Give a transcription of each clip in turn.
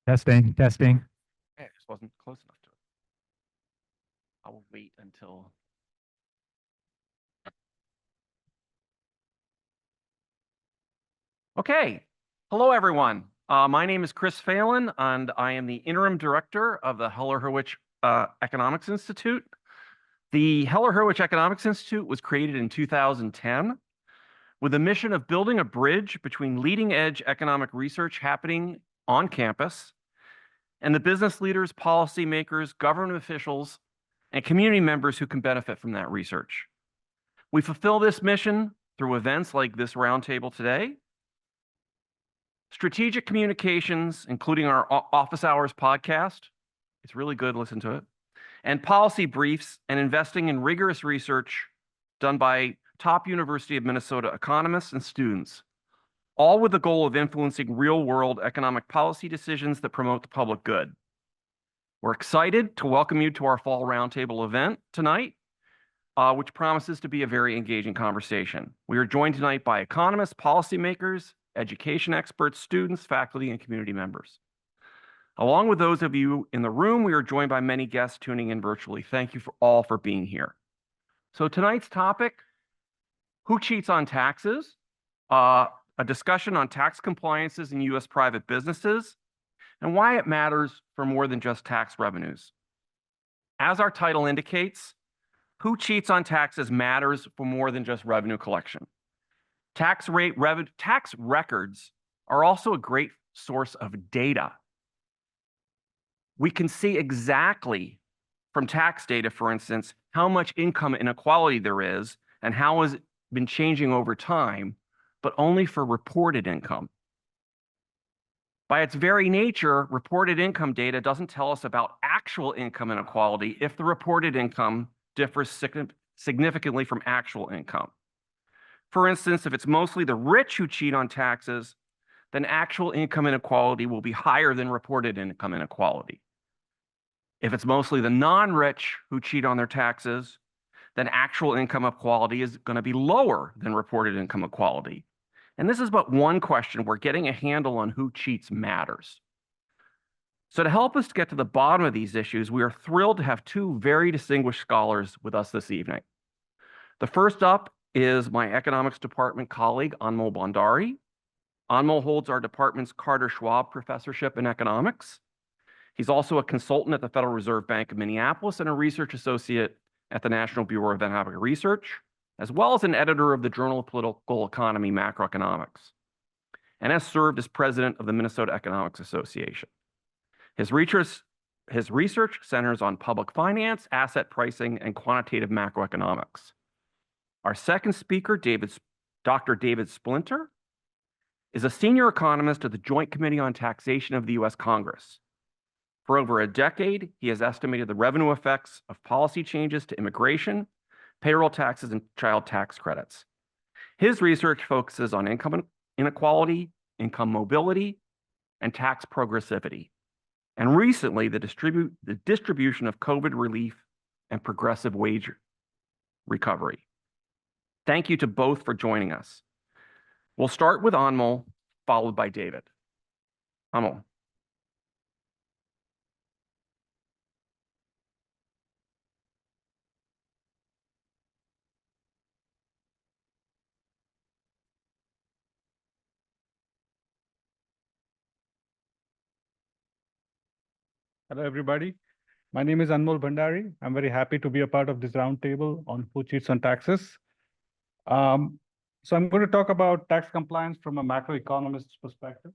Testing, testing. Okay, this wasn't close enough to it. I will wait until. Okay. Hello, everyone. My name is Chris Phelan, and I am the interim director of the Heller-Hurwicz Economics Institute. The Heller-Hurwicz Economics Institute was created in 2010 with the mission of building a bridge between leading-edge economic research happening on campus and the business leaders, policymakers, government officials, and community members who can benefit from that research. We fulfill this mission through events like this roundtable today, strategic communications, including our office hours podcast. It's really good, listen to it. And policy briefs and investing in rigorous research done by top University of Minnesota economists and students, all with the goal of influencing real-world economic policy decisions that promote the public good. We're excited to welcome you to our fall roundtable event tonight, which promises to be a very engaging conversation. We are joined tonight by economists, policymakers, education experts, students, faculty, and community members. Along with those of you in the room, we are joined by many guests tuning in virtually. Thank you all for being here. So tonight's topic, who cheats on taxes? A discussion on tax compliances in U.S. private businesses and why it matters for more than just tax revenues. As our title indicates, who cheats on taxes matters for more than just revenue collection. Tax records are also a great source of data. We can see exactly from tax data, for instance, how much income inequality there is and how has it been changing over time, but only for reported income. By its very nature, reported income data doesn't tell us about actual income inequality if the reported income differs significantly from actual income. For instance, if it's mostly the rich who cheat on taxes, then actual income inequality will be higher than reported income inequality. If it's mostly the non-rich who cheat on their taxes, then actual income equality is going to be lower than reported income equality. And this is but one question where getting a handle on who cheats matters. So to help us get to the bottom of these issues, we are thrilled to have two very distinguished scholars with us this evening. The first up is my economics department colleague, Anmol Bhandari. Anmol holds our department's Carter Schwab Professorship in Economics. He's also a consultant at the Federal Reserve Bank of Minneapolis and a research associate at the National Bureau of Economic Research, as well as an editor of the Journal of Political Economy, Macroeconomics, and has served as president of the Minnesota Economics Association. His research centers on public finance, asset pricing, and quantitative macroeconomics. Our second speaker, Dr. David Splinter, is a senior economist at the Joint Committee on Taxation of the U.S. Congress. For over a decade, he has estimated the revenue effects of policy changes to immigration, payroll taxes, and child tax credits. His research focuses on income inequality, income mobility, and tax progressivity, and recently the distribution of COVID relief and progressive wage recovery. Thank you to both for joining us. We'll start with Anmol, followed by David. Anmol. Hello, everybody. My name is Anmol Bhandari. I'm very happy to be a part of this roundtable on who cheats on taxes. So I'm going to talk about tax compliance from a macroeconomist's perspective.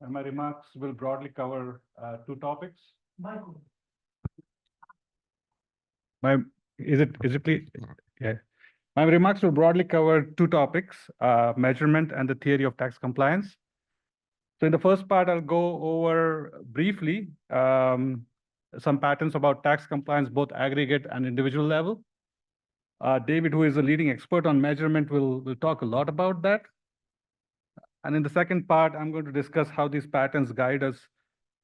And my remarks will broadly cover two topics. Michael. Yeah. My remarks will broadly cover two topics, measurement and the theory of tax compliance. So in the first part, I'll go over briefly some patterns about tax compliance, both aggregate and individual level. David, who is a leading expert on measurement, will talk a lot about that. And in the second part, I'm going to discuss how these patterns guide us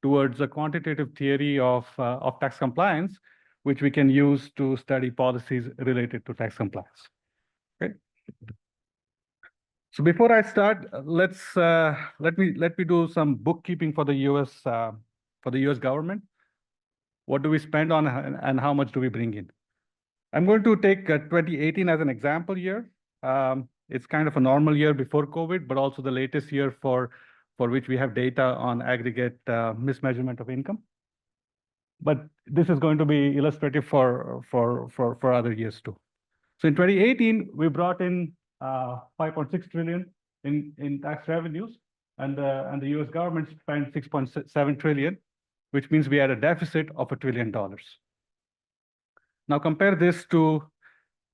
towards a quantitative theory of tax compliance, which we can use to study policies related to tax compliance. Okay. So before I start, let me do some bookkeeping for the U.S. for the US government. What do we spend on and how much do we bring in? I'm going to take 2018 as an example year. It's kind of a normal year before COVID, but also the latest year for which we have data on aggregate mismeasurement of income. But this is going to be illustrative for other years too. So in 2018, we brought in 5.6 trillion in tax revenues, and the US government spent 6.7 trillion, which means we had a deficit of $1 trillion. Now compare this to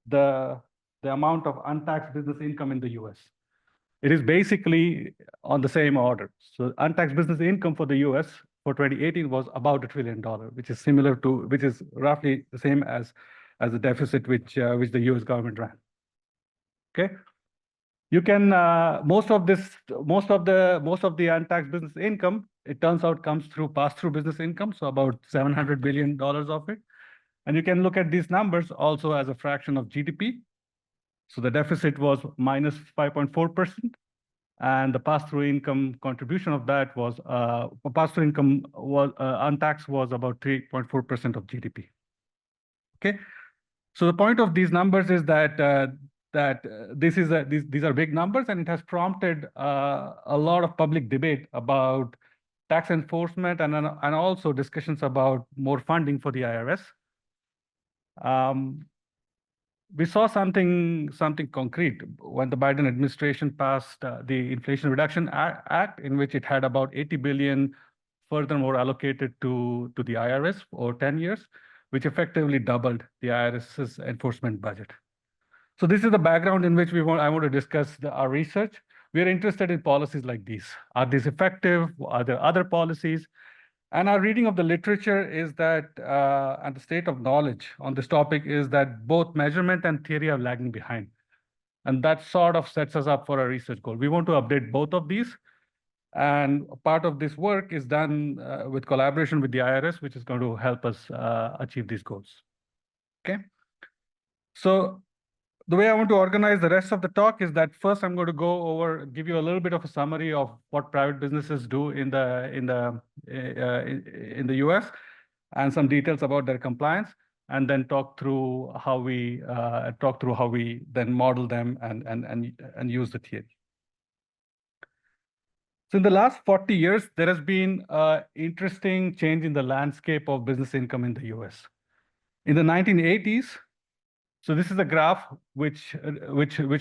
the amount of untaxed business income in the US. It is basically on the same order. So untaxed business income for the US for 2018 was about $1 trillion, which is roughly the same as the deficit which the US government ran. Okay. You can most of the untaxed business income, it turns out, comes through pass-through business income, so about $700 billion of it. And you can look at these numbers also as a fraction of GDP. So the deficit was minus 5.4%, and the pass-through income contribution of that was pass-through income was untaxed was about 3.4% of GDP. Okay, so the point of these numbers is that these are big numbers, and it has prompted a lot of public debate about tax enforcement and also discussions about more funding for the IRS. We saw something concrete when the Biden administration passed the Inflation Reduction Act, in which it had about 80 billion furthermore allocated to the IRS over 10 years, which effectively doubled the IRS's enforcement budget. So this is the background in which I want to discuss our research. We are interested in policies like these. Are these effective? Are there other policies? And our reading of the literature is that, and the state of knowledge on this topic is that both measurement and theory are lagging behind. And that sort of sets us up for a research goal. We want to update both of these. And part of this work is done with collaboration with the IRS, which is going to help us achieve these goals. Okay. So the way I want to organize the rest of the talk is that first I'm going to give you a little bit of a summary of what private businesses do in the US, and some details about their compliance, and then talk through how we then model them and use the theory. So in the last 40 years, there has been an interesting change in the landscape of business income in the US. In the 1980s, so this is a graph which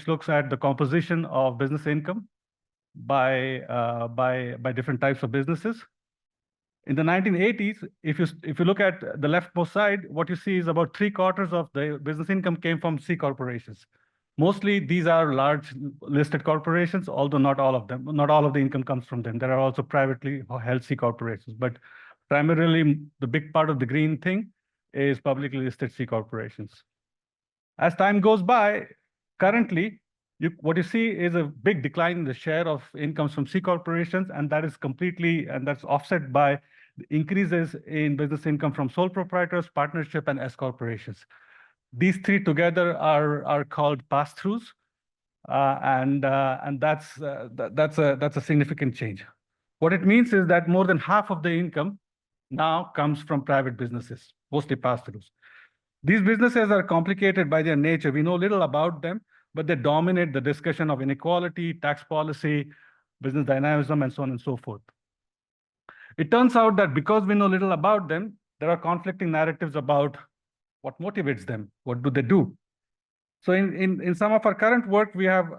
looks at the composition of business income by different types of businesses. In the 1980s, if you look at the leftmost side, what you see is about 3/4 of the business income came from C corporations. Mostly these are large listed corporations, although not all of them. Not all of the income comes from them. There are also privately held C corporations, but primarily the big part of the green thing is publicly listed C corporations. As time goes by, currently, what you see is a big decline in the share of incomes from C corporations, and that's offset by increases in business income from sole proprietors, partnership, and S corporations. These three together are called pass-throughs, and that's a significant change. What it means is that more than half of the income now comes from private businesses, mostly pass-throughs. These businesses are complicated by their nature. We know little about them, but they dominate the discussion of inequality, tax policy, business dynamism, and so on and so forth. It turns out that because we know little about them, there are conflicting narratives about what motivates them, what do they do. So in some of our current work, we have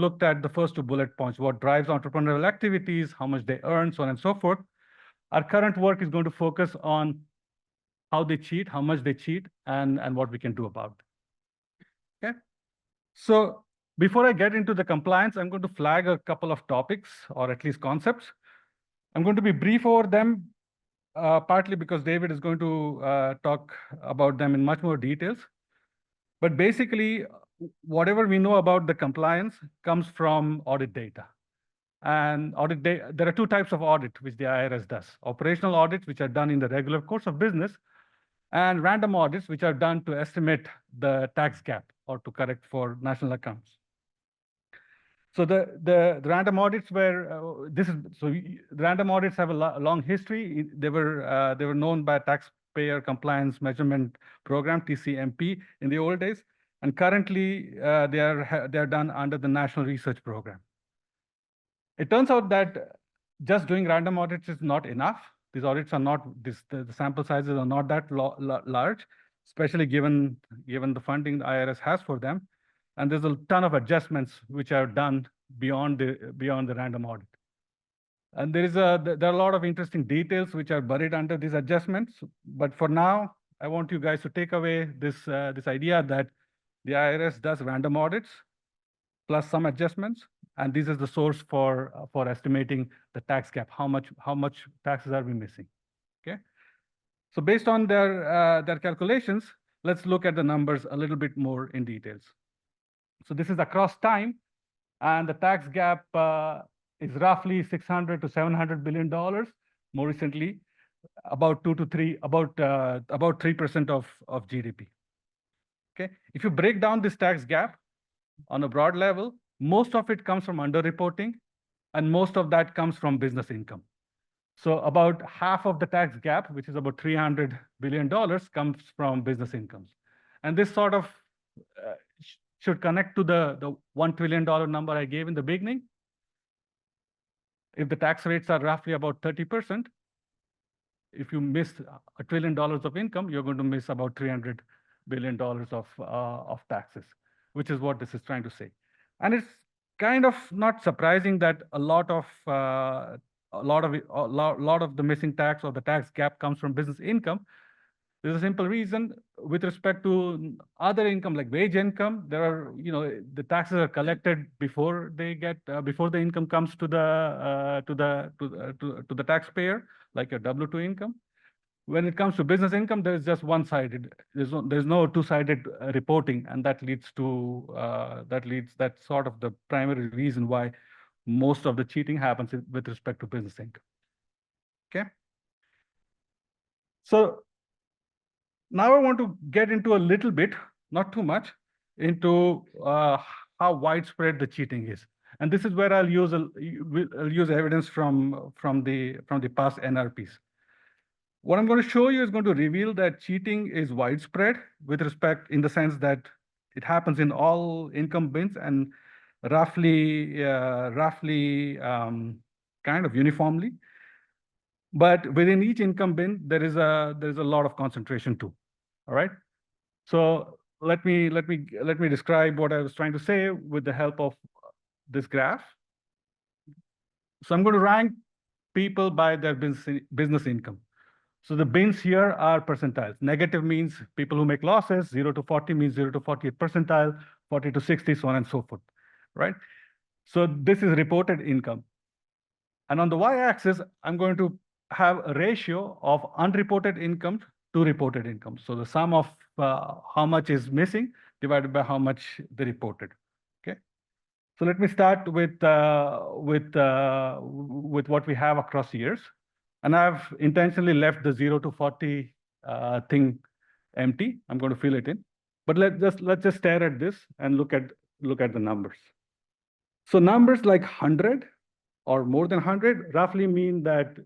looked at the first two bullet points: what drives entrepreneurial activities, how much they earn, so on and so forth. Our current work is going to focus on how they cheat, how much they cheat, and what we can do about it. Okay. So before I get into the compliance, I'm going to flag a couple of topics, or at least concepts. I'm going to be brief over them, partly because David is going to talk about them in much more details. But basically, whatever we know about the compliance comes from audit data. And there are two types of audit which the IRS does: operational audits, which are done in the regular course of business, and random audits, which are done to estimate the tax gap or to correct for national accounts. So the random audits were the random audits have a long history. They were known by Taxpayer Compliance Measurement Program (TCMP) in the old days, and currently they are done under the National Research Program. It turns out that just doing random audits is not enough. These audits are not the sample sizes are not that large, especially given the funding the IRS has for them. And there's a ton of adjustments which are done beyond the random audit. And there are a lot of interesting details which are buried under these adjustments. But for now, I want you guys to take away this idea that the IRS does random audits plus some adjustments, and this is the source for estimating the tax gap. How much taxes are we missing? Okay. So based on their calculations, let's look at the numbers a little bit more in details. So this is across time, and the tax gap is roughly $600 to $700 billion. More recently, about 3% of GDP. Okay, if you break down this tax gap on a broad level, most of it comes from underreporting, and most of that comes from business income. So about half of the tax gap, which is about $300 billion, comes from business incomes. And this sort of should connect to the $1 trillion number I gave in the beginning. If the tax rates are roughly about 30%, if you miss $1 trillion of income, you're going to miss about $300 billion of taxes, which is what this is trying to say. And it's kind of not surprising that a lot of the missing tax or the tax gap comes from business income. There's a simple reason. With respect to other income like wage income, there are, the taxes are collected before they get before the income comes to the taxpayer, like your W-2 income. When it comes to business income, there is just one-sided. There's no two-sided reporting, and that's sort of the primary reason why most of the cheating happens with respect to business income. Okay. So now I want to get into a little bit, not too much, into how widespread the cheating is, and this is where I'll use evidence from the past NRPs. What I'm going to show you is going to reveal that cheating is widespread with respect in the sense that it happens in all income bins and roughly kind of uniformly. But within each income bin, there is a lot of concentration too. All right. So let me describe what I was trying to say with the help of this graph. So I'm going to rank people by their business income. So the bins here are percentiles. Negative means people who make losses. 0 to 40 means 0 to 40th percentile. 40 to 60, so on and so forth. Right. So this is reported income. And on the y-axis, I'm going to have a ratio of unreported income to reported income. So the sum of how much is missing divided by how much they reported. Okay. So let me start with what we have across years. And I've intentionally left the 0 to 40 thing empty. I'm going to fill it in. But let's just stare at this and look at the numbers. So numbers like 100 or more than 100 roughly mean that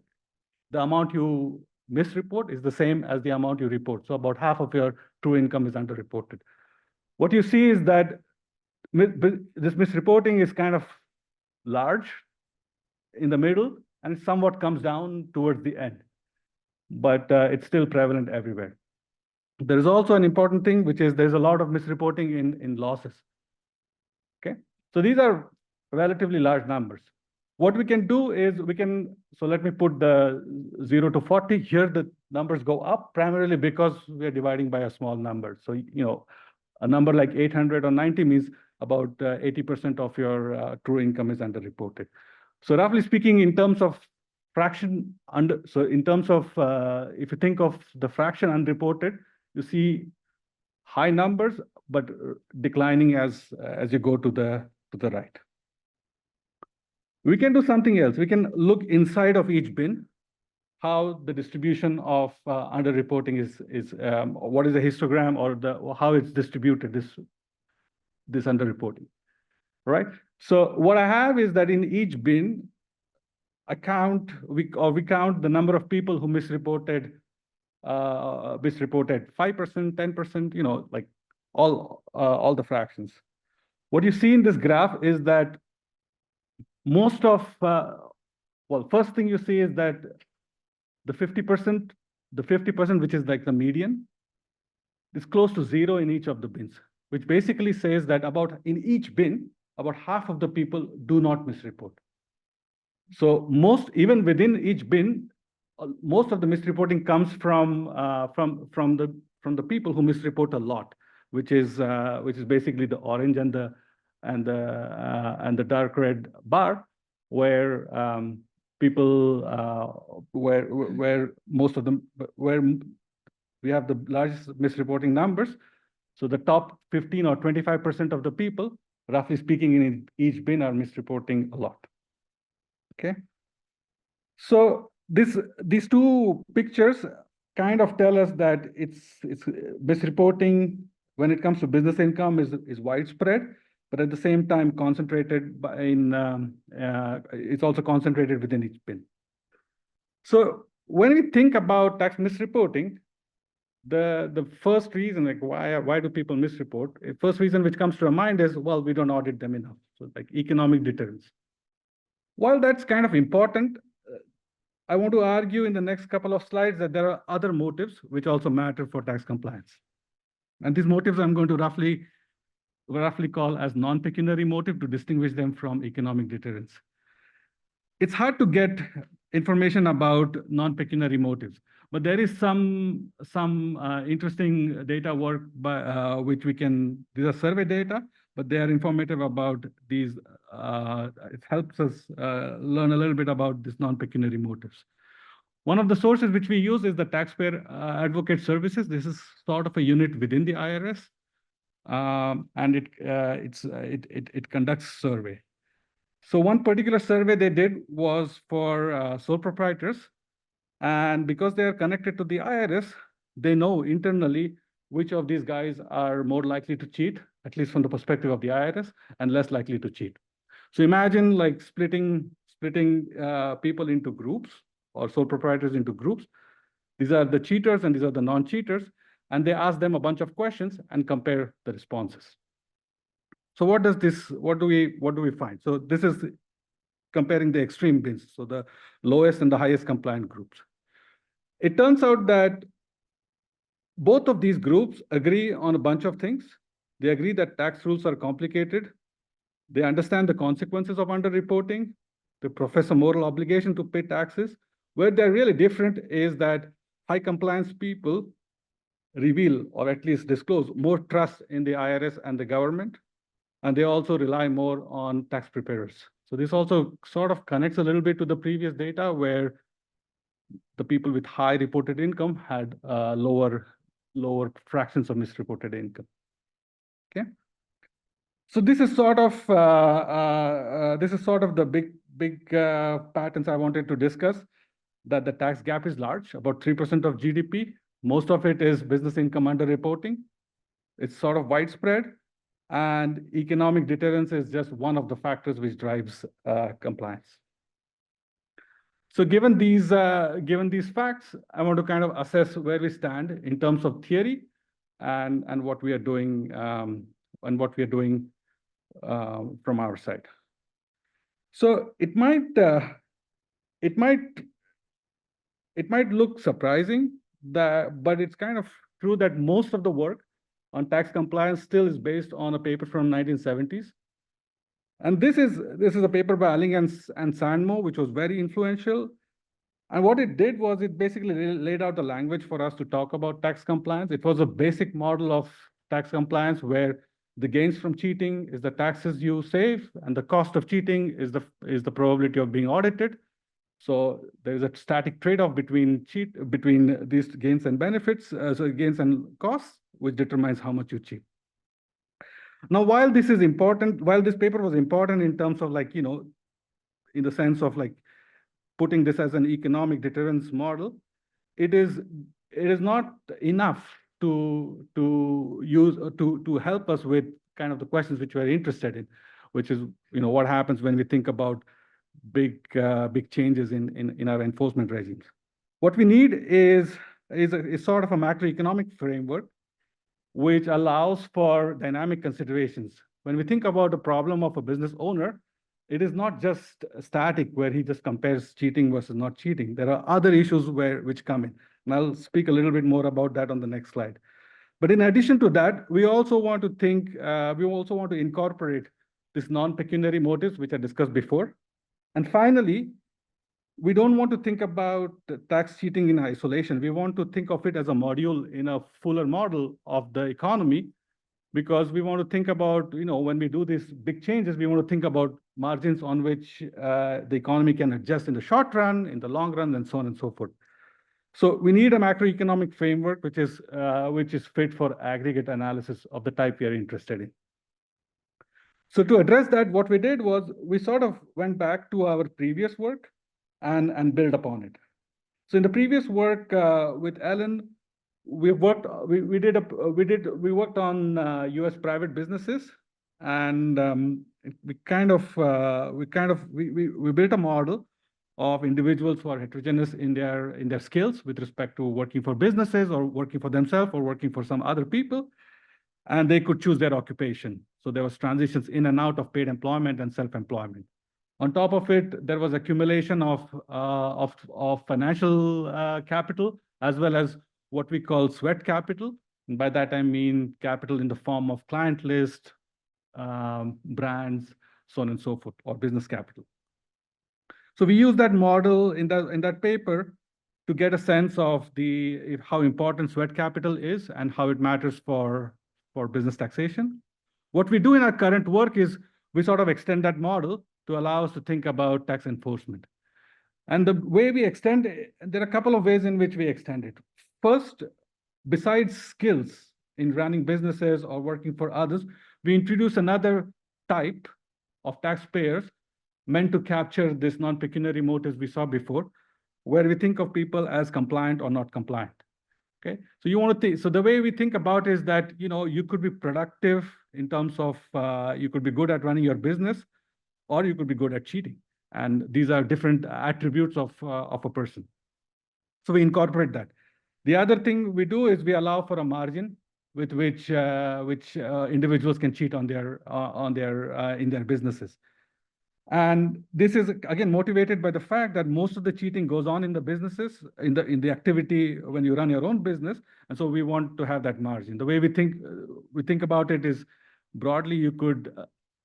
the amount you misreport is the same as the amount you report. So about half of your true income is underreported. What you see is that this misreporting is kind of large in the middle, and it somewhat comes down towards the end, but it's still prevalent everywhere. There is also an important thing, which is there's a lot of misreporting in losses. Okay, so these are relatively large numbers. What we can do is so let me put the 0 to 40 here. The numbers go up primarily because we're dividing by a small number. So, a number like 800 or 90 means about 80% of your true income is underreported. So roughly speaking, in terms of fraction if you think of the fraction unreported, you see high numbers, but declining as you go to the right. We can do something else. We can look inside of each bin, how the distribution of underreporting is what is the histogram or how it's distributed, this underreporting. right? So what I have is that in each bin, we count the number of people who misreported 5%, 10%, like all the fractions. What you see in this graph is that most of, first thing you see is that the 50%, which is like the median, is close to zero in each of the bins, which basically says that in each bin, about half of the people do not misreport. So even within each bin, most of the misreporting comes from the people who misreport a lot, which is basically the orange and the dark red bar, where people where most of them where we have the largest misreporting numbers. So the top 15 or 25% of the people, roughly speaking, in each bin are misreporting a lot. Okay. So these two pictures kind of tell us that it's misreporting when it comes to business income is widespread, but at the same time concentrated it's also concentrated within each bin. So when we think about tax misreporting, the first reason, like why do people misreport? The first reason which comes to our mind is, well, we don't audit them enough. So like economic deterrence. While that's kind of important, I want to argue in the next couple of slides that there are other motives which also matter for tax compliance. And these motives I'm going to roughly call as non-pecuniary motive to distinguish them from economic deterrence. It's hard to get information about non-pecuniary motives, but there is some interesting data work by which these are survey data, but they are informative about these. It helps us learn a little bit about these non-pecuniary motives. One of the sources which we use is the Taxpayer Advocate Services. This is sort of a unit within the IRS, and it conducts survey. So one particular survey they did was for sole proprietors, and because they are connected to the IRS, they know internally which of these guys are more likely to cheat, at least from the perspective of the IRS, and less likely to cheat. So imagine like splitting people into groups or sole proprietors into groups. These are the cheaters and these are the non-cheaters, and they ask them a bunch of questions and compare the responses. So what do we find? So this is comparing the extreme bins, so the lowest and the highest compliant groups. It turns out that both of these groups agree on a bunch of things. They agree that tax rules are complicated. They understand the consequences of underreporting. They profess a moral obligation to pay taxes. Where they're really different is that high compliance people reveal or at least disclose more trust in the IRS and the government, and they also rely more on tax preparers. So this also sort of connects a little bit to the previous data where the people with high reported income had lower fractions of misreported income. Okay. So this is sort of the big patterns I wanted to discuss. That the tax gap is large, about 3% of GDP. Most of it is business income underreporting. It's sort of widespread, and economic deterrence is just one of the factors which drives compliance. So given these facts, I want to kind of assess where we stand in terms of theory and what we are doing from our side. So it might look surprising but it's kind of true that most of the work on tax compliance still is based on a paper from 1970s. And this is a paper by Alling and Sandmo, which was very influential. And what it did was it basically laid out the language for us to talk about tax compliance. It was a basic model of tax compliance where the gains from cheating is the taxes you save, and the cost of cheating is the probability of being audited. So there is a static trade-off between these gains and benefits, so gains and costs, which determines how much you cheat. Now, while this paper was important in terms of in the sense of putting this as an economic deterrence model, it is not enough to help us with kind of the questions which we're interested in. which is what happens when we think about big changes in our enforcement regimes. What we need is sort of a macroeconomic framework which allows for dynamic considerations. When we think about the problem of a business owner, it is not just static where he just compares cheating versus not cheating. There are other issues which come in. And I'll speak a little bit more about that on the next slide. But in addition to that, we also want to incorporate this non-pecuniary motives, which I discussed before. And finally, we don't want to think about tax cheating in isolation. We want to think of it as a module in a fuller model of the economy, because we want to think about, when we do these big changes, we want to think about margins on which the economy can adjust in the short run, in the long run, and so on and so forth. So we need a macroeconomic framework which is fit for aggregate analysis of the type we are interested in. So to address that, what we did was we sort of went back to our previous work and build upon it. So in the previous work with Ellen, we worked on U.S. private businesses, and we built a model of individuals who are heterogeneous in their skills with respect to working for businesses or working for themselves or working for some other people, and they could choose their occupation. So there was transitions in and out of paid employment and self-employment. On top of it, there was accumulation of financial capital, as well as what we call sweat capital. And by that, I mean capital in the form of client list, brands, so on and so forth, or business capital. So we use that model in that paper to get a sense of how important sweat capital is and how it matters for business taxation. What we do in our current work is we sort of extend that model to allow us to think about tax enforcement. And the way we extend it, there are a couple of ways in which we extend it. First, besides skills in running businesses or working for others, we introduce another type of taxpayers meant to capture this non-pecuniary motives we saw before, where we think of people as compliant or not compliant. Okay, so you want to think. So the way we think about it is that you could be productive in terms of you could be good at running your business, or you could be good at cheating, and these are different attributes of a person. So we incorporate that. The other thing we do is we allow for a margin with which individuals can cheat in their businesses. And this is, again, motivated by the fact that most of the cheating goes on in the businesses, in the activity when you run your own business. And so we want to have that margin. The way we think about it is, broadly, you could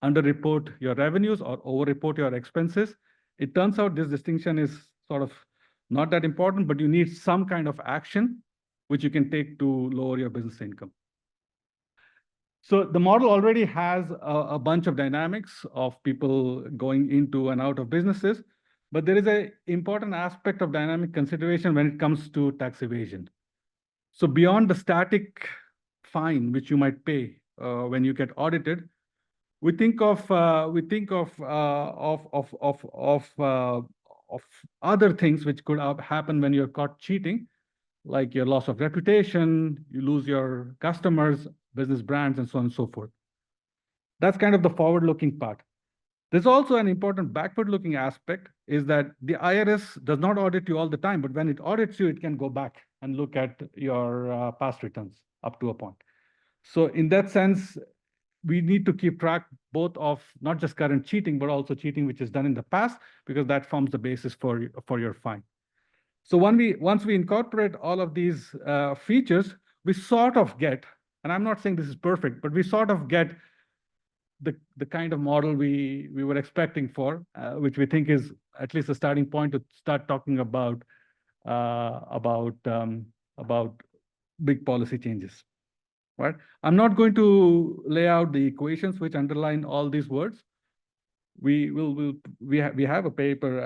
underreport your revenues or overreport your expenses. It turns out this distinction is sort of not that important, but you need some kind of action which you can take to lower your business income. So the model already has a bunch of dynamics of people going into and out of businesses, but there is an important aspect of dynamic consideration when it comes to tax evasion. So beyond the static fine which you might pay when you get audited, we think of other things which could happen when you're caught cheating, like your loss of reputation, you lose your customers, business brands, and so on and so forth. That's kind of the forward-looking part. There's also an important backward-looking aspect, is that the IRS does not audit you all the time, but when it audits you, it can go back and look at your past returns up to a point. So in that sense, we need to keep track both of not just current cheating, but also cheating which is done in the past, because that forms the basis for your fine. So once we incorporate all of these features, we sort of get, and I'm not saying this is perfect, but we sort of get the kind of model we were expecting for, which we think is at least a starting point to start talking about big policy changes. Right? I'm not going to lay out the equations which underline all these words. We have a paper.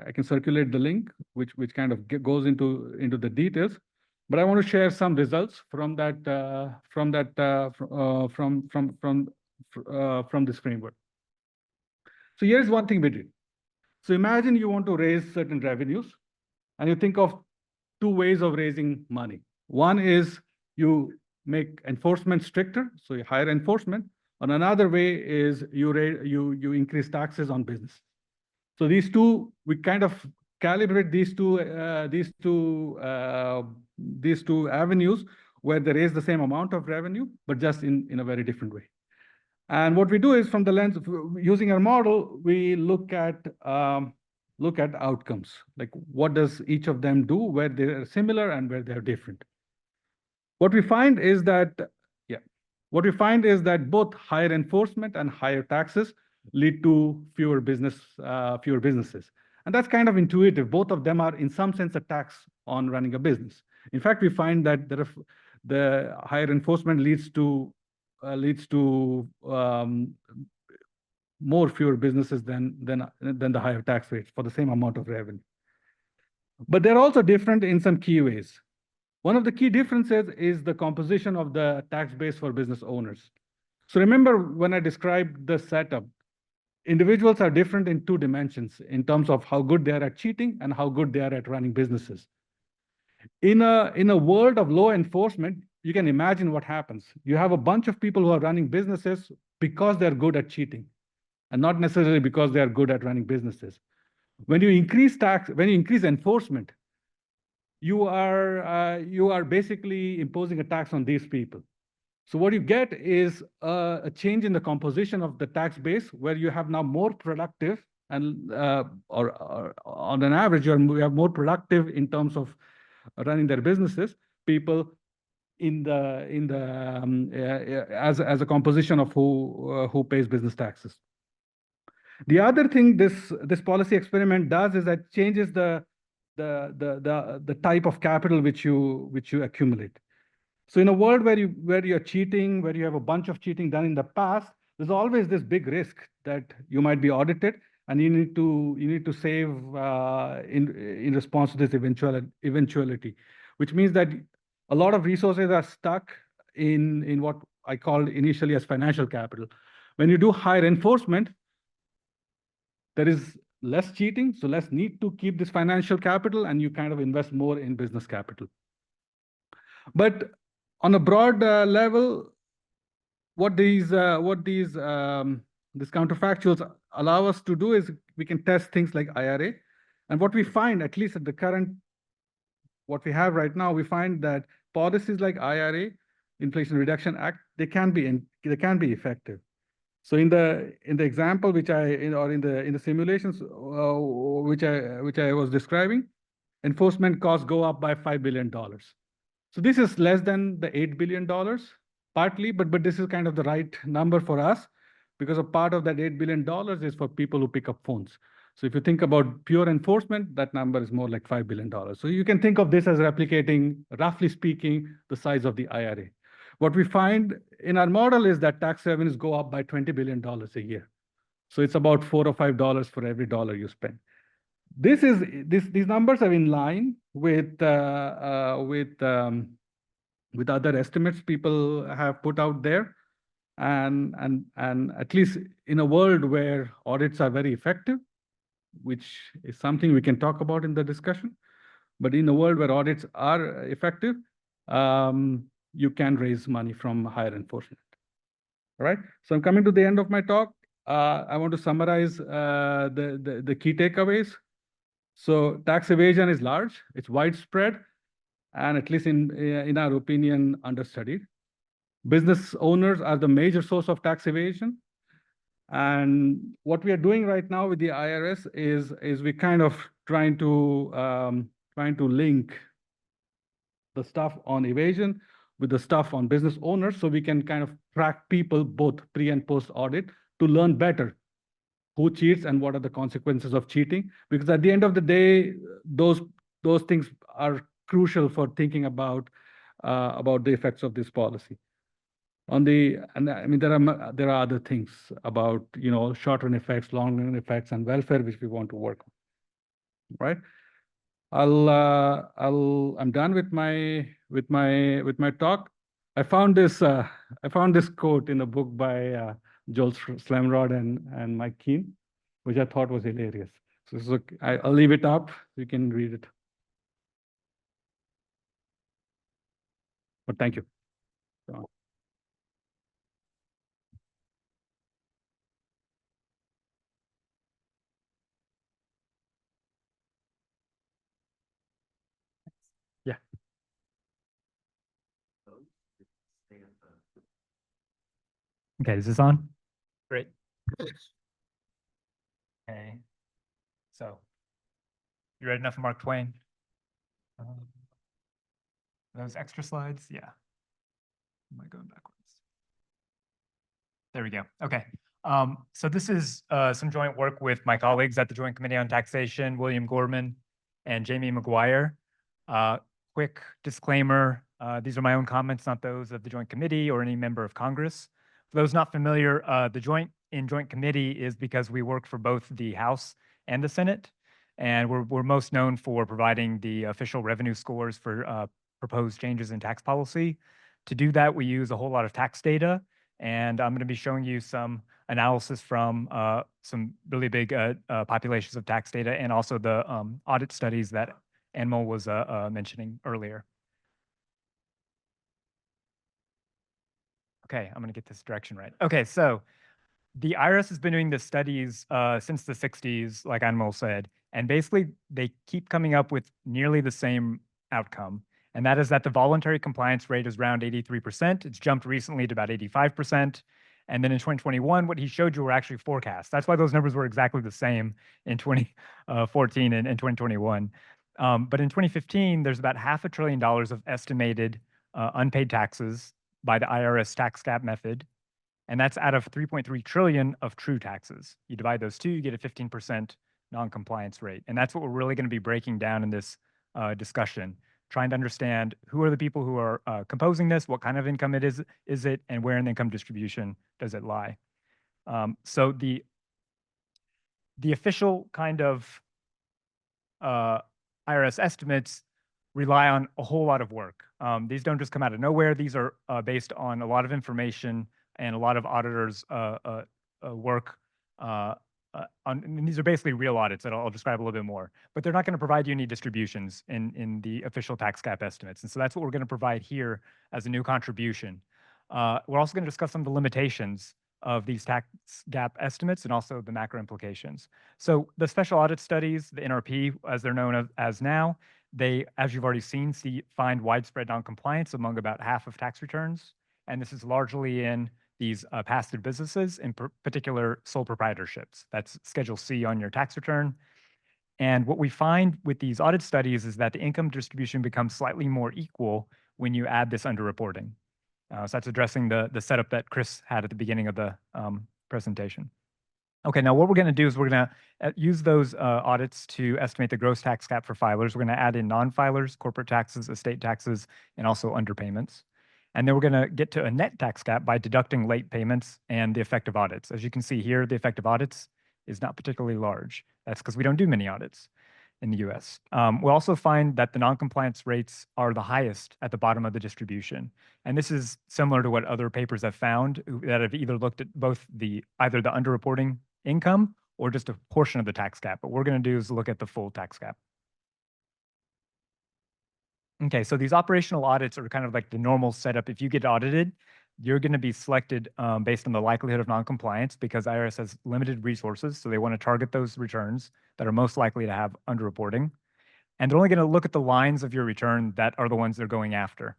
I can circulate the link, which kind of goes into the details. But I want to share some results from this framework. So here's one thing we did. So imagine you want to raise certain revenues, and you think of two ways of raising money. One is you make enforcement stricter, so you hire enforcement, and another way is you increase taxes on business. So these two, we kind of calibrate these two avenues where they raise the same amount of revenue, but just in a very different way. And what we do is, from the lens of using our model, we look at outcomes, like what does each of them do, where they're similar and where they're different. What we find is that both higher enforcement and higher taxes lead to fewer businesses. And that's kind of intuitive. Both of them are, in some sense, a tax on running a business. In fact, we find that the higher enforcement leads to fewer businesses than the higher tax rates for the same amount of revenue. But they're also different in some key ways. One of the key differences is the composition of the tax base for business owners. So remember, when I described the setup, individuals are different in two dimensions in terms of how good they are at cheating and how good they are at running businesses. In a world of law enforcement, you can imagine what happens. You have a bunch of people who are running businesses because they're good at cheating, and not necessarily because they are good at running businesses. When you increase enforcement, you are basically imposing a tax on these people. So what you get is a change in the composition of the tax base, where you have now more productive, and or on an average, we have more productive in terms of running their businesses people as a composition of who pays business taxes. The other thing this policy experiment does is that changes the type of capital which you accumulate. So in a world where you're cheating, where you have a bunch of cheating done in the past, there's always this big risk that you might be audited, and you need to save in response to this eventuality, which means that a lot of resources are stuck in what I called initially as financial capital. When you do higher enforcement, there is less cheating, so less need to keep this financial capital, and you kind of invest more in business capital. But on a broad level, what these counterfactuals allow us to do is we can test things like IRA. And what we find, at least at the current, what we have right now, we find that policies like IRA, Inflation Reduction Act, they can be effective. So in the example in the simulations which I was describing, enforcement costs go up by $5 billion. So this is less than the $8 billion, partly, but this is kind of the right number for us, because a part of that $8 billion is for people who pick up phones. So if you think about pure enforcement, that number is more like $5 billion. So you can think of this as replicating, roughly speaking, the size of the IRA. What we find in our model is that tax revenues go up by $20 billion a year. So it's about $4 or $5 for every dollar you spend. These numbers are in line with other estimates people have put out there, and at least in a world where audits are very effective, which is something we can talk about in the discussion, but in a world where audits are effective, you can raise money from higher enforcement. All right. So I'm coming to the end of my talk. I want to summarize the key takeaways. So tax evasion is large, it's widespread, and at least in our opinion, understudied. Business owners are the major source of tax evasion. And what we are doing right now with the IRS is we kind of trying to link the stuff on evasion with the stuff on business owners, so we can kind of track people both pre and post audit to learn better who cheats and what are the consequences of cheating. Because at the end of the day, those things are crucial for thinking about the effects of this policy. And I mean, there are other things about, short-run effects, long-run effects, and welfare, which we want to work on. Right? I'm done with my talk. I found this quote in a book by Joel Slamrod and Mike Keene, which I thought was hilarious. So I'll leave it up. You can read it. But thank you. Okay, is this on? Great. Okay. So, you ready enough for Mark Twain? Those extra slides? Yeah. Am I going backwards? There we go. Okay. So this is some joint work with my colleagues at the Joint Committee on Taxation, William Gorman and Jamie McGuire. Quick disclaimer, these are my own comments, not those of the Joint Committee or any member of Congress. For those not familiar, the Joint Committee is because we work for both the House and the Senate, and we're most known for providing the official revenue scores for proposed changes in tax policy. To do that, we use a whole lot of tax data, and I'm going to be showing you some analysis from some really big populations of tax data and also the audit studies that Anmol was mentioning earlier. Okay, I'm going to get this direction right. Okay, so the IRS has been doing the studies since the 60s, like Anmol said, and basically they keep coming up with nearly the same outcome. And that is that the voluntary compliance rate is around 83%. It's jumped recently to about 85%. And then in 2021, what he showed you were actually forecasts. That's why those numbers were exactly the same in 2014 and 2021. But in 2015, there's about $500 billion of estimated unpaid taxes by the IRS tax gap method. And that's out of 3.3 trillion of true taxes. You divide those two, you get a 15% non-compliance rate. And that's what we're really going to be breaking down in this discussion, trying to understand who are the people who are composing this, what kind of income it is it, and where in the income distribution does it lie. So the official kind of IRS estimates rely on a whole lot of work. These don't just come out of nowhere. These are based on a lot of information and a lot of auditors' work. And these are basically real audits that I'll describe a little bit more. But they're not going to provide you any distributions in the official tax gap estimates. And so that's what we're going to provide here as a new contribution. We're also going to discuss some of the limitations of these tax gap estimates and also the macro implications. So the special audit studies, the NRP, as they're known as now, they, as you've already seen, find widespread noncompliance among about half of tax returns. And this is largely in these pass-through businesses, in particular sole proprietorships. That's Schedule C on your tax return. And what we find with these audit studies is that the income distribution becomes slightly more equal when you add this underreporting. So that's addressing the setup that Chris had at the beginning of the presentation. Okay, now what we're going to do is we're going to use those audits to estimate the gross tax gap for filers. We're going to add in non-filers, corporate taxes, estate taxes, and also underpayments. And then we're going to get to a net tax gap by deducting late payments and the effective audits. As you can see here, the effective audits is not particularly large. That's because we don't do many audits in the US. We'll also find that the non-compliance rates are the highest at the bottom of the distribution. And this is similar to what other papers have found that have either looked at both either the underreporting income or just a portion of the tax gap. What we're going to do is look at the full tax gap. Okay, so these operational audits are kind of like the normal setup. If you get audited, you're going to be selected based on the likelihood of noncompliance because IRS has limited resources, so they want to target those returns that are most likely to have underreporting. And they're only going to look at the lines of your return that are the ones they're going after.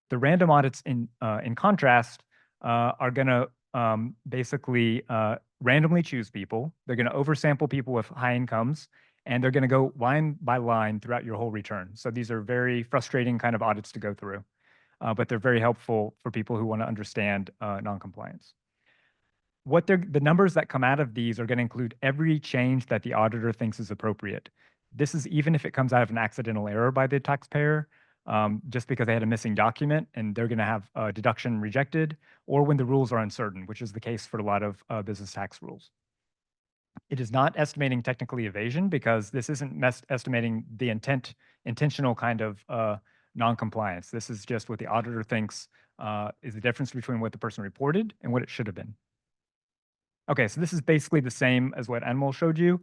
The random audits, in contrast, are going to basically randomly choose people. They're going to oversample people with high incomes, and they're going to go line by line throughout your whole return. So these are very frustrating kind of audits to go through, but they're very helpful for people who want to understand noncompliance. The numbers that come out of these are going to include every change that the auditor thinks is appropriate. This is even if it comes out of an accidental error by the taxpayer, just because they had a missing document and they're going to have a deduction rejected, or when the rules are uncertain, which is the case for a lot of business tax rules. It is not estimating technically evasion because this isn't estimating the intentional kind of noncompliance. This is just what the auditor thinks is the difference between what the person reported and what it should have been. Okay, so this is basically the same as what Anmol showed you.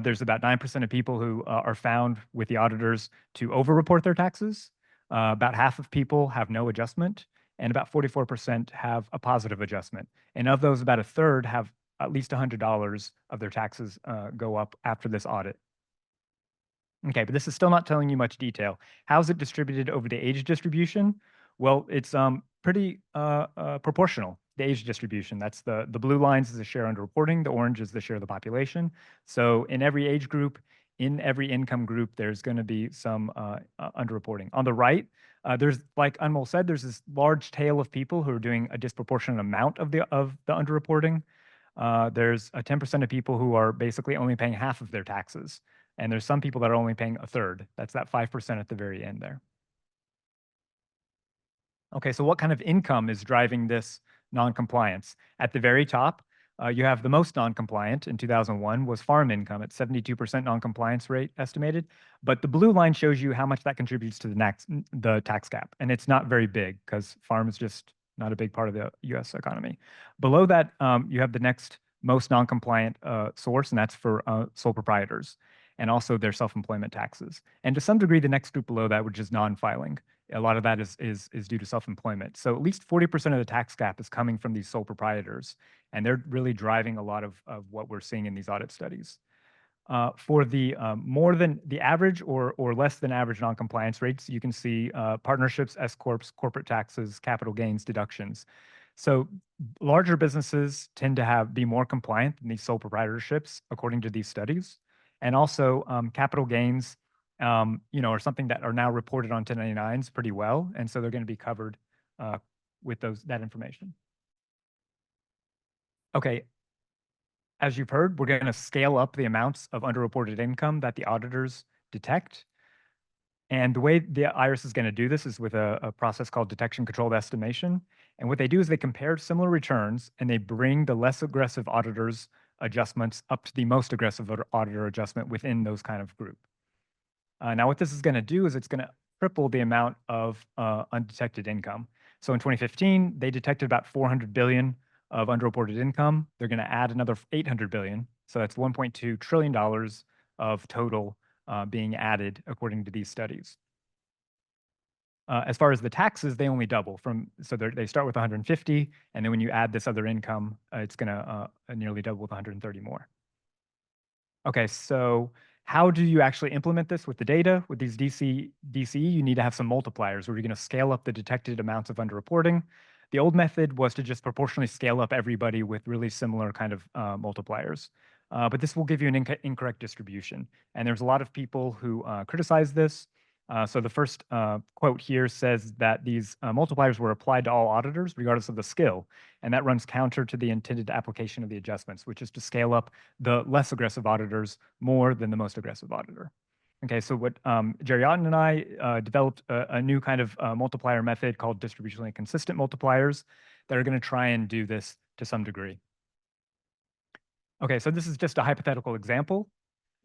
There's about 9% of people who are found with the auditors to overreport their taxes. About half of people have no adjustment, and about 44% have a positive adjustment. And of those, about a third have at least $100 of their taxes go up after this audit. Okay, but this is still not telling you much detail. How is it distributed over the age distribution? Well, it's pretty proportional. the age distribution. That's the blue lines is the share under reporting, the orange is the share of the population. So in every age group, in every income group, there's going to be some underreporting. On the right, there's, like Anmol said, there's this large tail of people who are doing a disproportionate amount of the underreporting. There's a 10% of people who are basically only paying half of their taxes. And there's some people that are only paying a third. That's that 5% at the very end there. Okay, so what kind of income is driving this non-compliance? At the very top, you have the most non-compliant in 2001 was farm income at 72% non-compliance rate estimated. But the blue line shows you how much that contributes to the tax gap. And it's not very big because farm is just not a big part of the US economy. Below that, you have the next most non-compliant source, and that's for sole proprietors and also their self-employment taxes. And to some degree, the next group below that, which is non-filing. A lot of that is due to self-employment. So at least 40% of the tax gap is coming from these sole proprietors, and they're really driving a lot of what we're seeing in these audit studies. For the more than the average or less than average non-compliance rates, you can see partnerships, S corps, corporate taxes, capital gains, deductions. So larger businesses tend to be more compliant than these sole proprietorships, according to these studies, and also capital gains. Are something that are now reported on 1099s pretty well, and so they're going to be covered with that information. Okay, as you've heard, we're going to scale up the amounts of underreported income that the auditors detect. And the way the IRS is going to do this is with a process called detection controlled estimation. And what they do is they compare similar returns and they bring the less aggressive auditors' adjustments up to the most aggressive auditor adjustment within those kind of group. Now, what this is going to do is it's going to triple the amount of undetected income. So in 2015, they detected about 400 billion of underreported income. They're going to add another 800 billion. So that's $1.2 trillion of total being added according to these studies. As far as the taxes, they only double so they start with 150, and then when you add this other income, it's going to nearly double with 130 more. Okay, so how do you actually implement this with the data? With these DCE, you need to have some multipliers where you're going to scale up the detected amounts of underreporting. The old method was to just proportionally scale up everybody with really similar kind of multipliers. But this will give you an incorrect distribution. And there's a lot of people who criticize this. So the first quote here says that these multipliers were applied to all auditors, regardless of the skill. And that runs counter to the intended application of the adjustments, which is to scale up the less aggressive auditors more than the most aggressive auditor. Okay, so what Jerry Otten and I developed a new kind of multiplier method called distributionally consistent multipliers that are going to try and do this to some degree. Okay, so this is just a hypothetical example.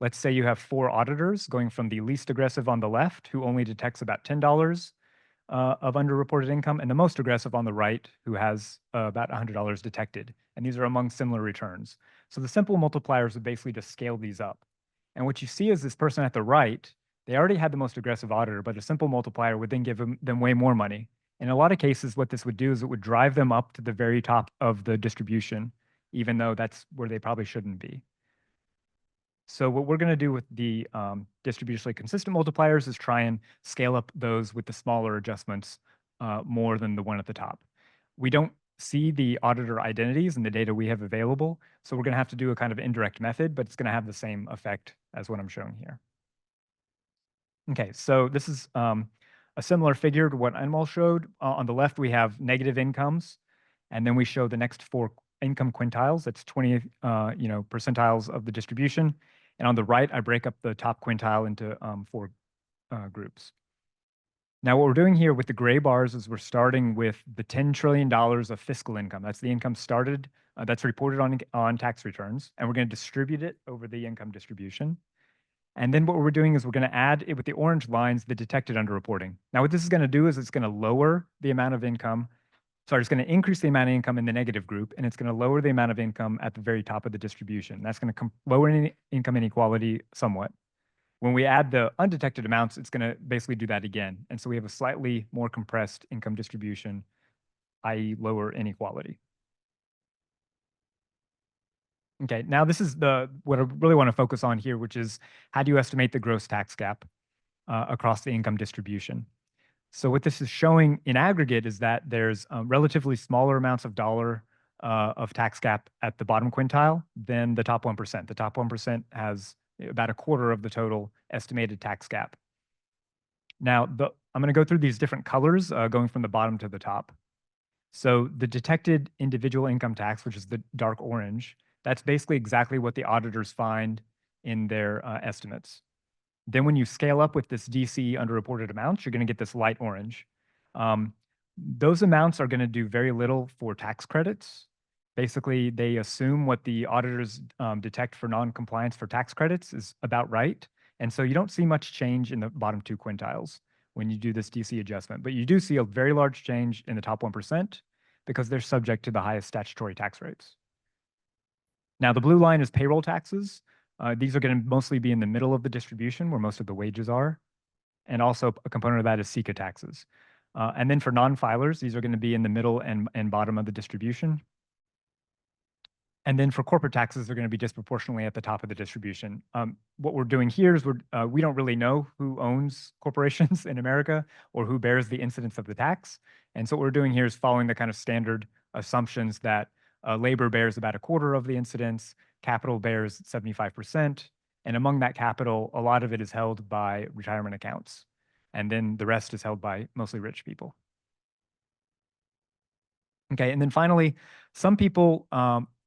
Let's say you have 4 auditors going from the least aggressive on the left, who only detects about $10 of underreported income, and the most aggressive on the right, who has about $100 detected. And these are among similar returns. So the simple multipliers would basically just scale these up. And what you see is this person at the right, they already had the most aggressive auditor, but a simple multiplier would then give them way more money. In a lot of cases, what this would do is it would drive them up to the very top of the distribution, even though that's where they probably shouldn't be. So what we're going to do with the distributionally consistent multipliers is try and scale up those with the smaller adjustments more than the one at the top. We don't see the auditor identities in the data we have available, so we're going to have to do a kind of indirect method, but it's going to have the same effect as what I'm showing here. Okay, so this is a similar figure to what Anmol showed. On the left, we have negative incomes, and then we show the next 4 income quintiles. That's 20 percentiles of the distribution. And on the right, I break up the top quintile into 4 groups. Now, what we're doing here with the gray bars is we're starting with the $10 trillion of fiscal income. That's the income that's reported on tax returns, and we're going to distribute it over the income distribution. And then what we're doing is we're going to add it with the orange lines, the detected underreporting. Now, what this is going to do is it's going to lower the amount of income. Sorry, it's going to increase the amount of income in the negative group, and it's going to lower the amount of income at the very top of the distribution. That's going to lower income inequality somewhat. When we add the undetected amounts, it's going to basically do that again. And so we have a slightly more compressed income distribution, i.e. lower inequality. Okay, now this is what I really want to focus on here, which is how do you estimate the gross tax gap across the income distribution? So what this is showing in aggregate is that there's relatively smaller amounts of of tax gap at the bottom quintile than the top 1%. The top 1% has about a quarter of the total estimated tax gap. Now, I'm going to go through these different colors going from the bottom to the top. So the detected individual income tax, which is the dark orange, that's basically exactly what the auditors find in their estimates. Then when you scale up with this DC underreported amounts, you're going to get this light orange. Those amounts are going to do very little for tax credits. Basically, they assume what the auditors detect for non-compliance for tax credits is about right. And so you don't see much change in the bottom two quintiles when you do this DC adjustment. But you do see a very large change in the top 1% because they're subject to the highest statutory tax rates. Now, the blue line is payroll taxes. These are going to mostly be in the middle of the distribution where most of the wages are. And also a component of that is SECA taxes. And then for non-filers, these are going to be in the middle and bottom of the distribution. And then for corporate taxes, they're going to be disproportionately at the top of the distribution. What we're doing here is we don't really know who owns corporations in America or who bears the incidence of the tax. And so what we're doing here is following the kind of standard assumptions that labor bears about a quarter of the incidence, capital bears 75%, and among that capital, a lot of it is held by retirement accounts. And then the rest is held by mostly rich people. Okay, and then finally, some people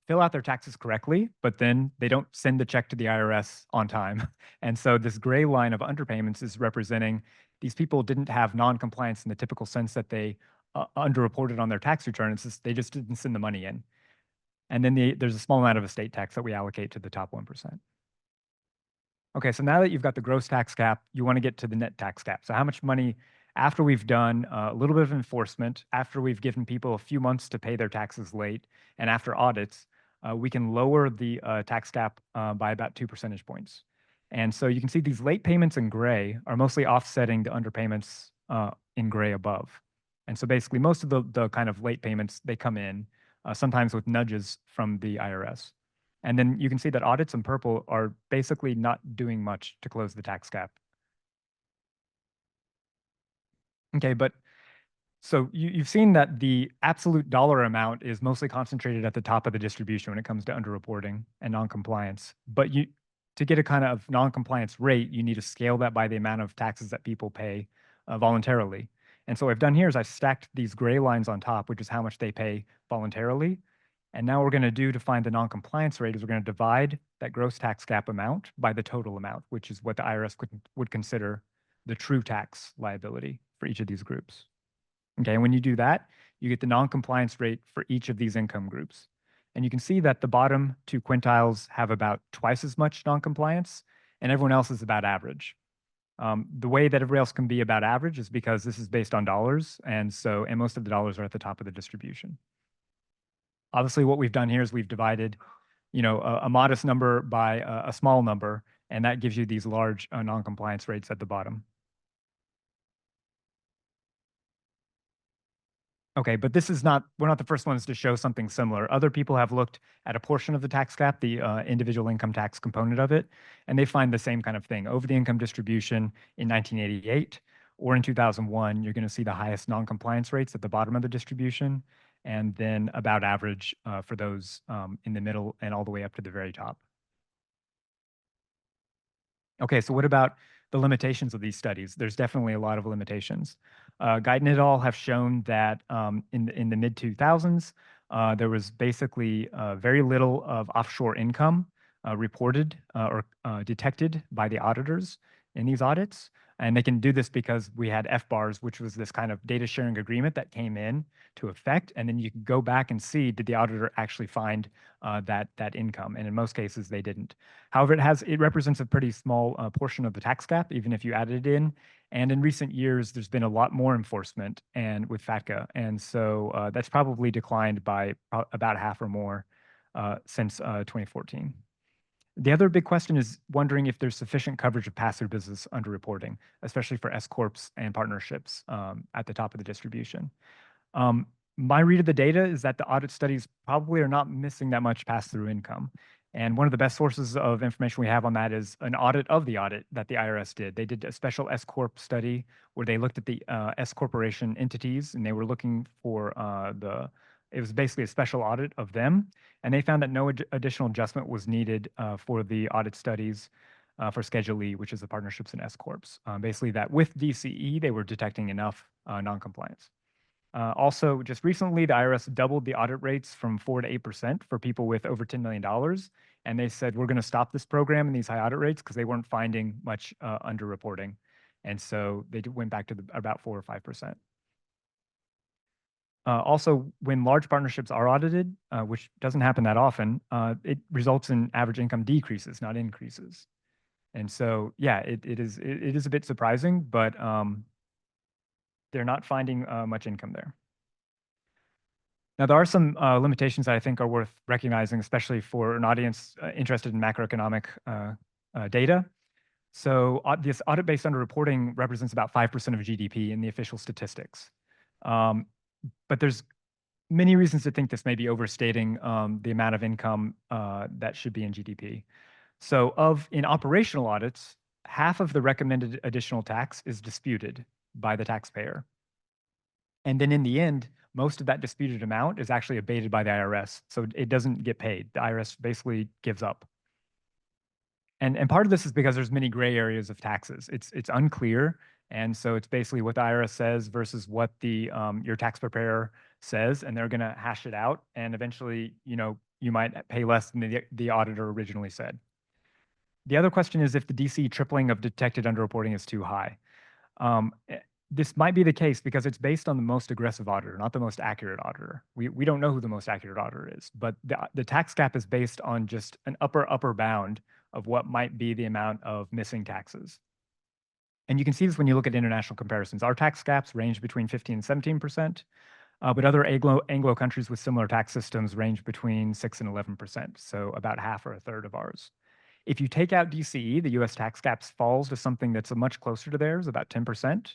fill out their taxes correctly, but then they don't send the check to the IRS on time. And so this gray line of underpayments is representing these people didn't have non-compliance in the typical sense that they underreported on their tax return. It's just, they just didn't send the money in. And then there's a small amount of estate tax that we allocate to the top 1%. Okay, so now that you've got the gross tax cap, you want to get to the net tax cap. So how much money, after we've done a little bit of enforcement, after we've given people a few months to pay their taxes late, and after audits, we can lower the tax cap by about 2 percentage points. And so you can see these late payments in gray are mostly offsetting the underpayments in gray above. And so basically most of the kind of late payments, they come in, sometimes with nudges from the IRS. And then you can see that audits in purple are basically not doing much to close the tax gap. Okay, but so you've seen that the absolute dollar amount is mostly concentrated at the top of the distribution when it comes to underreporting and noncompliance. But to get a kind of noncompliance rate, you need to scale that by the amount of taxes that people pay voluntarily. And so what I've done here is I've stacked these gray lines on top, which is how much they pay voluntarily. And now what we're going to do to find the noncompliance rate is we're going to divide that gross tax gap amount by the total amount, which is what the IRS would consider the true tax liability for each of these groups. Okay, and when you do that, you get the noncompliance rate for each of these income groups. And you can see that the bottom two quintiles have about twice as much noncompliance, and everyone else is about average. The way that everybody else can be about average is because this is based on dollars, and most of the dollars are at the top of the distribution. Obviously, what we've done here is we've divided, a modest number by a small number, and that gives you these large noncompliance rates at the bottom. Okay, but we're not the first ones to show something similar. Other people have looked at a portion of the tax gap, the individual income tax component of it, and they find the same kind of thing. Over the income distribution in 1988 or in 2001, you're going to see the highest noncompliance rates at the bottom of the distribution, and then about average for those in the middle and all the way up to the very top. Okay, so what about the limitations of these studies? There's definitely a lot of limitations. Guyton et al. Have shown that in the mid-2000s, there was basically very little of offshore income reported or detected by the auditors in these audits. And they can do this because we had FBARs, which was this kind of data sharing agreement that came in to effect. And then you can go back and see, did the auditor actually find that income? And in most cases, they didn't. However, it represents a pretty small portion of the tax gap, even if you added it in. And in recent years, there's been a lot more enforcement and with FATCA. And so that's probably declined by about half or more since 2014. The other big question is wondering if there's sufficient coverage of pass-through business underreporting, especially for S-corps and partnerships at the top of the distribution. My read of the data is that the audit studies probably are not missing that much pass-through income. And one of the best sources of information we have on that is an audit of the audit that the IRS did. They did a special S Corp study where they looked at the S Corporation entities, and they were looking for it was basically a special audit of them. And they found that no additional adjustment was needed for the audit studies for Schedule E, which is the partnerships and S Corps. Basically that with DCE, they were detecting enough noncompliance. Also, just recently, the IRS doubled the audit rates from 4 to 8% for people with over $10 million. And they said, we're going to stop this program and these high audit rates because they weren't finding much underreporting. And so they went back to about 4 or 5%. Also, when large partnerships are audited, which doesn't happen that often, it results in average income decreases, not increases. And so, yeah, it is a bit surprising, but they're not finding much income there. Now, there are some limitations that I think are worth recognizing, especially for an audience interested in macroeconomic data. So this audit-based underreporting represents about 5% of GDP in the official statistics. But there's many reasons to think this may be overstating the amount of income that should be in GDP. So in operational audits, half of the recommended additional tax is disputed by the taxpayer. And then in the end, most of that disputed amount is actually abated by the IRS. So it doesn't get paid. The IRS basically gives up. And part of this is because there's many gray areas of taxes. It's unclear. And so it's basically what the IRS says versus what your tax preparer says, and they're going to hash it out. And eventually, you might pay less than the auditor originally said. The other question is if the DC tripling of detected underreporting is too high. This might be the case because it's based on the most aggressive auditor, not the most accurate auditor. We don't know who the most accurate auditor is, but the tax gap is based on just an upper bound of what might be the amount of missing taxes. And you can see this when you look at international comparisons. Our tax gaps range between 15 and 17%, but other Anglo countries with similar tax systems range between 6 and 11%, so about half or a third of ours. If you take out DCE, the US tax gaps falls to something that's much closer to theirs, about 10%.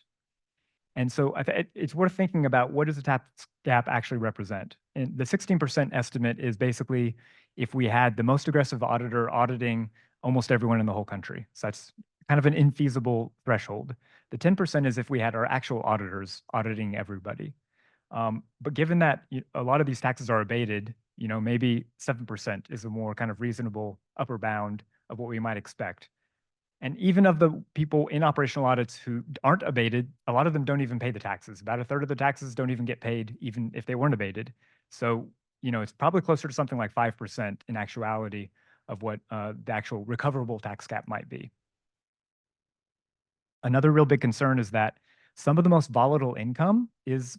And so it's worth thinking about what does the tax gap actually represent? And the 16% estimate is basically if we had the most aggressive auditor auditing almost everyone in the whole country. So that's kind of an infeasible threshold. The 10% is if we had our actual auditors auditing everybody. But given that a lot of these taxes are abated, maybe 7% is a more kind of reasonable upper bound of what we might expect. And even of the people in operational audits who aren't abated, a lot of them don't even pay the taxes. About a third of the taxes don't even get paid, even if they weren't abated. So, it's probably closer to something like 5% in actuality of what the actual recoverable tax gap might be. Another real big concern is that some of the most volatile income is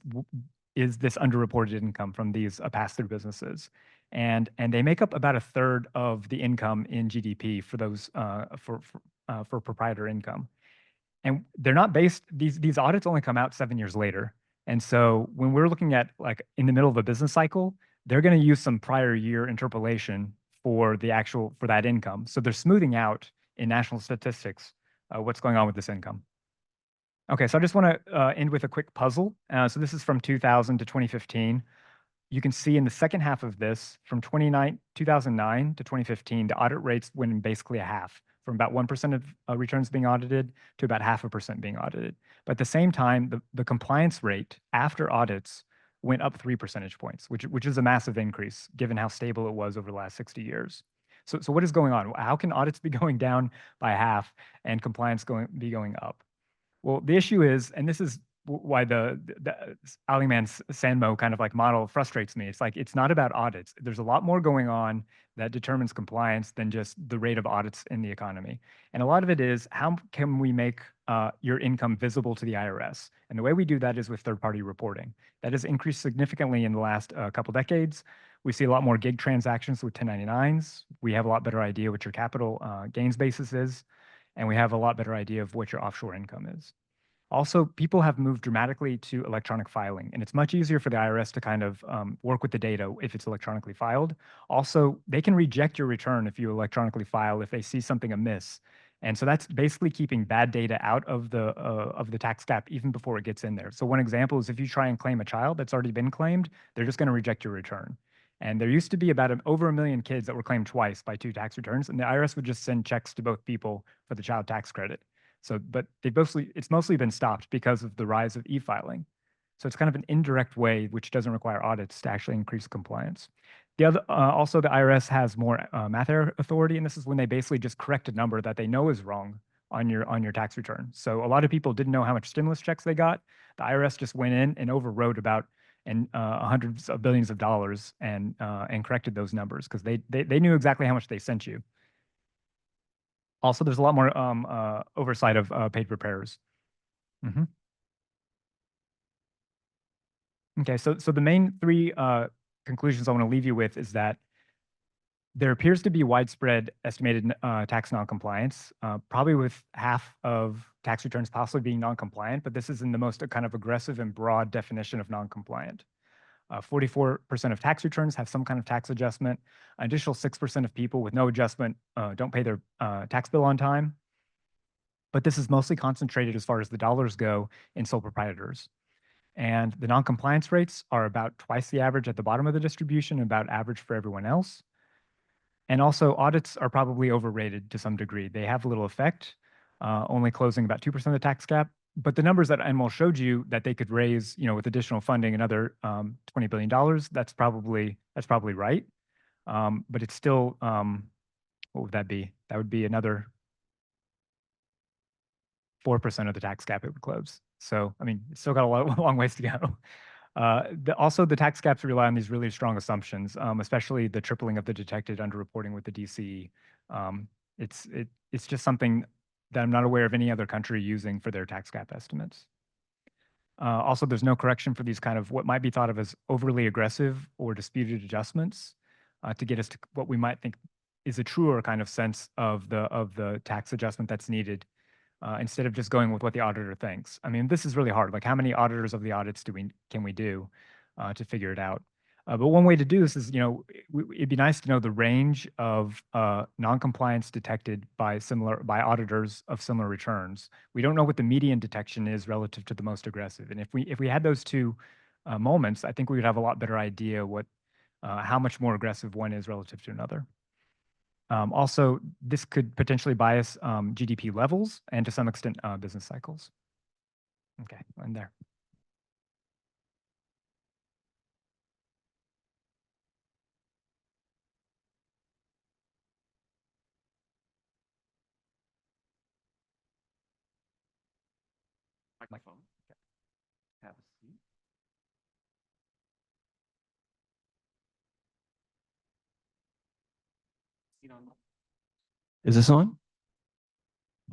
this underreported income from these pass-through businesses. And they make up about a third of the income in GDP for those for proprietor income. And they're not based, these audits only come out 7 years later. And so when we're looking at like in the middle of a business cycle, they're going to use some prior year interpolation for that income. So they're smoothing out in national statistics what's going on with this income. Okay, so I just want to end with a quick puzzle. So this is from 2000 to 2015. You can see in the second half of this, from 2009 to 2015, the audit rates went in basically a half, from about 1% of returns being audited to about 0.5% being audited. But at the same time, the compliance rate after audits went up 3 percentage points, which is a massive increase given how stable it was over the last 60 years. So what is going on? How can audits be going down by half and compliance be going up? Well, the issue is, and this is why the Aliman's Sandmo kind of like model frustrates me. It's like, it's not about audits. There's a lot more going on that determines compliance than just the rate of audits in the economy. And a lot of it is, how can we make your income visible to the IRS? And the way we do that is with third-party reporting. That has increased significantly in the last couple decades. We see a lot more gig transactions with 1099s. We have a lot better idea what your capital gains basis is. And we have a lot better idea of what your offshore income is. Also, people have moved dramatically to electronic filing, and it's much easier for the IRS to kind of work with the data if it's electronically filed. Also, they can reject your return if you electronically file if they see something amiss. And so that's basically keeping bad data out of the tax gap even before it gets in there. So one example is if you try and claim a child that's already been claimed, they're just going to reject your return. And there used to be about over 1 million kids that were claimed twice by 2 tax returns, and the IRS would just send checks to both people for the child tax credit. So, but it's mostly been stopped because of the rise of e-filing. So it's kind of an indirect way, which doesn't require audits to actually increase compliance. The other, also the IRS has more math error authority, and this is when they basically just correct a number that they know is wrong on your tax return. So a lot of people didn't know how much stimulus checks they got. The IRS just went in and overwrote about hundreds of billions of dollars and corrected those numbers because they knew exactly how much they sent you. Also, there's a lot more oversight of paid preparers. Okay, so the main three conclusions I want to leave you with is that there appears to be widespread estimated tax noncompliance, probably with half of tax returns possibly being noncompliant, but this is in the most kind of aggressive and broad definition of noncompliant. 44% of tax returns have some kind of tax adjustment. An additional 6% of people with no adjustment don't pay their tax bill on time. But this is mostly concentrated as far as the dollars go in sole proprietors. And the noncompliance rates are about twice the average at the bottom of the distribution, about average for everyone else. And also, audits are probably overrated to some degree. They have little effect, only closing about 2% of the tax gap. But the numbers that Emil showed you that they could raise, with additional funding another $20 billion, that's probably right. But it's still, what would that be? That would be another 4% of the tax gap it would close. So, I mean, it's still got a long ways to go. Also, the tax gaps rely on these really strong assumptions, especially the tripling of the detected underreporting with the DCE. It's just something that I'm not aware of any other country using for their tax gap estimates. Also, there's no correction for these kind of what might be thought of as overly aggressive or disputed adjustments to get us to what we might think is a truer kind of sense of the tax adjustment that's needed. Instead of just going with what the auditor thinks. I mean, this is really hard. Like, how many auditors of the audits can we do to figure it out? But one way to do this is, it'd be nice to know the range of noncompliance detected by auditors of similar returns. We don't know what the median detection is relative to the most aggressive. And if we had those two moments, I think we would have a lot better idea how much more aggressive one is relative to another. Also, this could potentially bias GDP levels and to some extent business cycles. Okay, I'm there. Microphone. Okay. Have a seat. Is this on?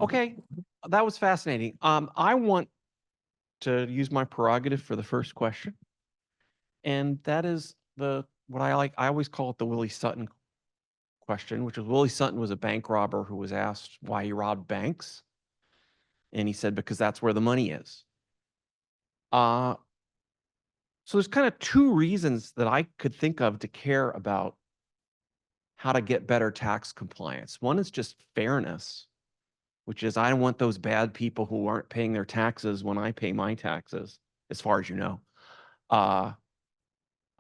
Okay, that was fascinating. I want to use my prerogative for the first question, and that is what I like. I always call it the Willie Sutton question, which was Willie Sutton was a bank robber who was asked why he robbed banks, and he said because that's where the money is. So there's kind of two reasons that I could think of to care about how to get better tax compliance. One is just fairness, which is I don't want those bad people who aren't paying their taxes when I pay my taxes, as far as you know. I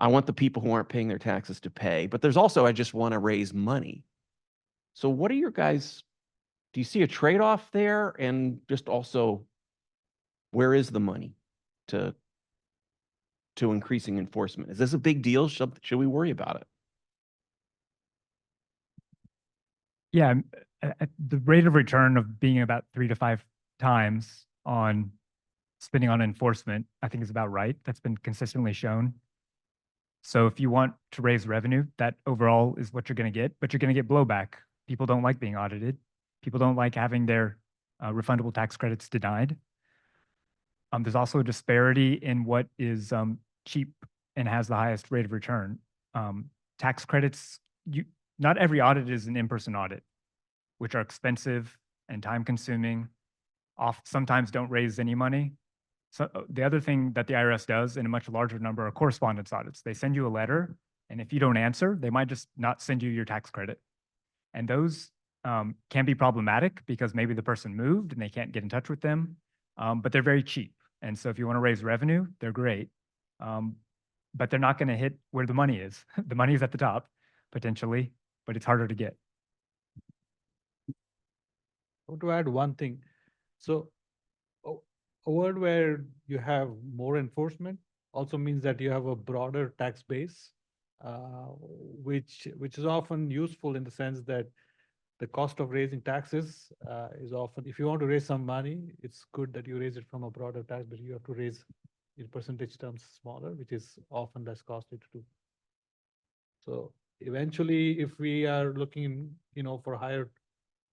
want the people who aren't paying their taxes to pay, but there's also, I just want to raise money. So what are your guys, do you see a trade-off there? And just also, where is the money to increasing enforcement? Is this a big deal? Should we worry about it? Yeah, the rate of return of being about 3 to 5 times on spending on enforcement, I think is about right. That's been consistently shown. So if you want to raise revenue, that overall is what you're going to get, but you're going to get blowback. People don't like being audited. People don't like having their refundable tax credits denied. There's also a disparity in what is cheap and has the highest rate of return. Tax credits, not every audit is an in-person audit, which are expensive and time-consuming, sometimes don't raise any money. So the other thing that the IRS does in a much larger number are correspondence audits. They send you a letter, and if you don't answer, they might just not send you your tax credit. And those can be problematic because maybe the person moved and they can't get in touch with them, but they're very cheap. And so if you want to raise revenue, they're great. but they're not going to hit where the money is. The money is at the top, potentially, but it's harder to get. I want to add one thing. So a world where you have more enforcement also means that you have a broader tax base, which is often useful in the sense that the cost of raising taxes is often, if you want to raise some money, it's good that you raise it from a broader tax, but you have to raise in percentage terms smaller, which is often less costly to do. So eventually, if we are looking, for higher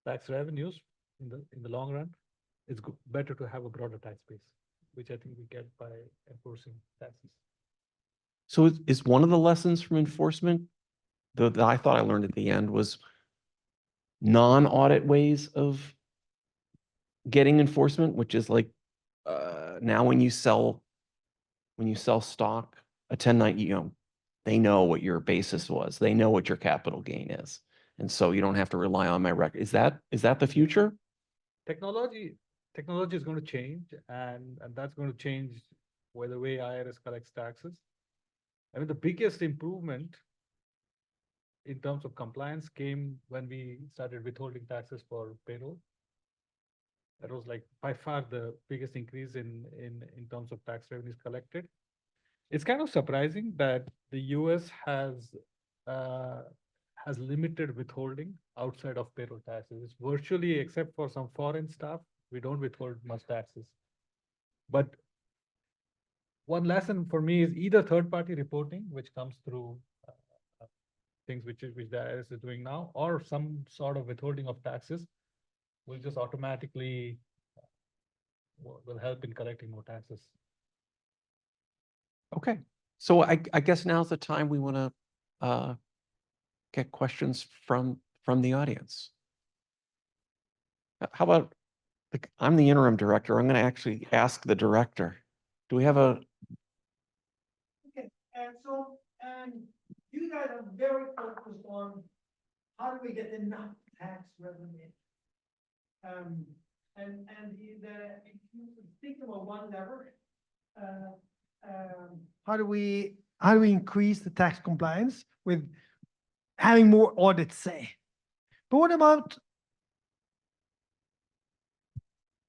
tax revenues in the long run, it's better to have a broader tax base, which I think we get by enforcing taxes. So is one of the lessons from enforcement that I thought I learned at the end was non-audit ways of getting enforcement, which is like now when you sell stock, a 1090, they know what your basis was. They know what your capital gain is. And so you don't have to rely on my record. Is that the future? Technology is going to change, and that's going to change the way IRS collects taxes. I mean, the biggest improvement in terms of compliance came when we started withholding taxes for payroll. That was like by far the biggest increase in terms of tax revenues collected. It's kind of surprising that the US has limited withholding outside of payroll taxes. It's virtually, except for some foreign stuff, we don't withhold much taxes. But one lesson for me is either third-party reporting, which comes through things which the IRS is doing now, or some sort of withholding of taxes will just automatically will help in collecting more taxes. Okay. So I guess now's the time we want to get questions from the audience. How about, I'm the interim director. I'm going to actually ask the director. Do we have a? Okay, and so, you guys are very focused on how do we get enough tax revenue? And if you think about one lever, how do we increase the tax compliance with having more audits, say? But what about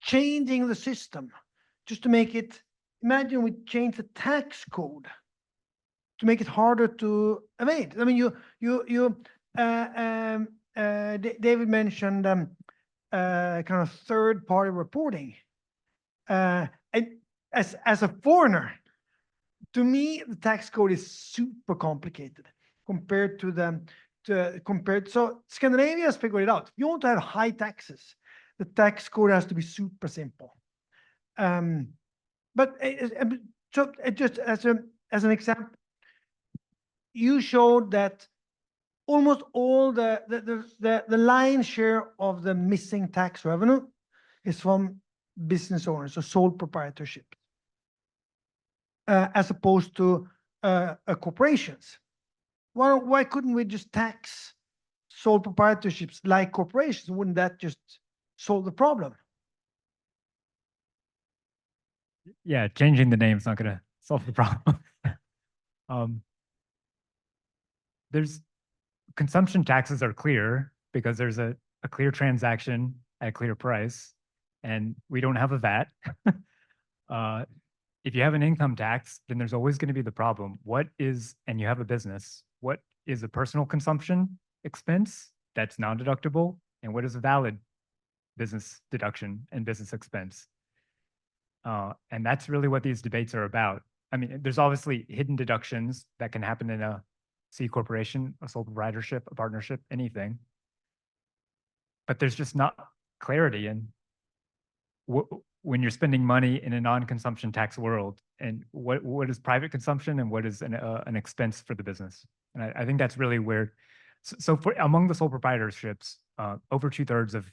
changing the system just to make it, imagine we change the tax code to make it harder to evade. I mean, David mentioned kind of third-party reporting. And as a foreigner, to me, the tax code is super complicated compared to so Scandinavia has figured it out. If you want to have high taxes, the tax code has to be super simple. But so just as an example, you showed that almost all the lion's share of the missing tax revenue is from business owners, so sole proprietorship, as opposed to corporations. Why couldn't we just tax sole proprietorships like corporations? Wouldn't that just solve the problem? Yeah, changing the name is not going to solve the problem. There's consumption taxes are clear because there's a clear transaction at a clear price, and we don't have a VAT. If you have an income tax, then there's always going to be the problem. And you have a business, what is a personal consumption expense that's non-deductible, and what is a valid business deduction and business expense? And that's really what these debates are about. I mean, there's obviously hidden deductions that can happen in a C corporation, a sole proprietorship, a partnership, anything. But there's just not clarity in when you're spending money in a non-consumption tax world, and what is private consumption and what is an expense for the business. And I think that's really where, so among the sole proprietorships, over 2/3 of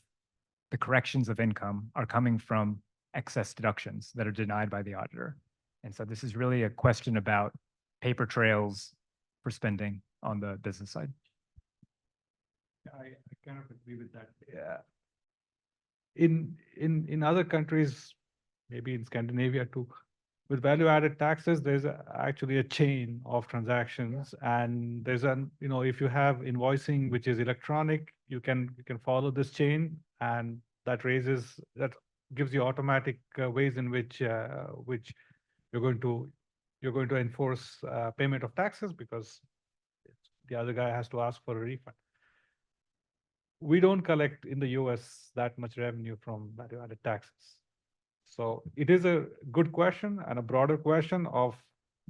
the corrections of income are coming from excess deductions that are denied by the auditor. And so this is really a question about paper trails for spending on the business side. I kind of agree with that. Yeah. In other countries, maybe in Scandinavia too, with value-added taxes, there's actually a chain of transactions, and there's an, if you have invoicing which is electronic, you can follow this chain, and that gives you automatic ways in which you're going to enforce payment of taxes, because the other guy has to ask for a refund. We don't collect in the US that much revenue from value-added taxes. So it is a good question and a broader question of,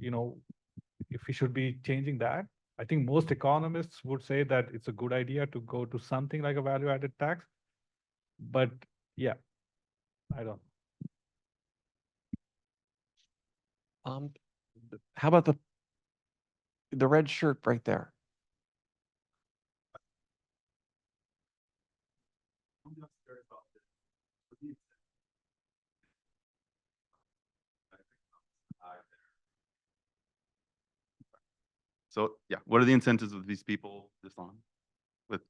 if we should be changing that. I think most economists would say that it's a good idea to go to something like a value-added tax. But yeah, I don't. How about the red shirt right there? So yeah, what are the incentives of these people just on with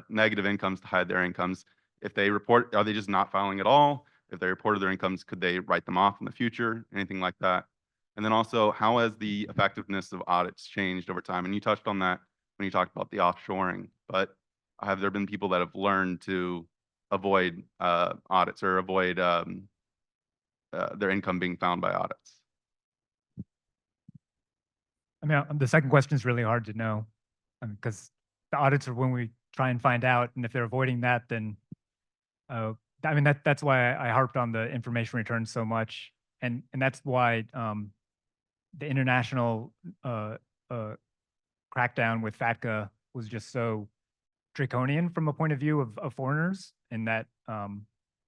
negative incomes to hide their incomes? If they report, are they just not filing at all? If they reported their incomes, could they write them off in the future? Anything like that? And then also, how has the effectiveness of audits changed over time? And you touched on that when you talked about the offshoring, but have there been people that have learned to avoid audits or avoid their income being found by audits? I mean, the second question is really hard to know, because the audits are when we try and find out, and if they're avoiding that, then I mean that's why I harped on the information returns so much, and that's why the international crackdown with FATCA was just so draconian from a point of view of foreigners, in that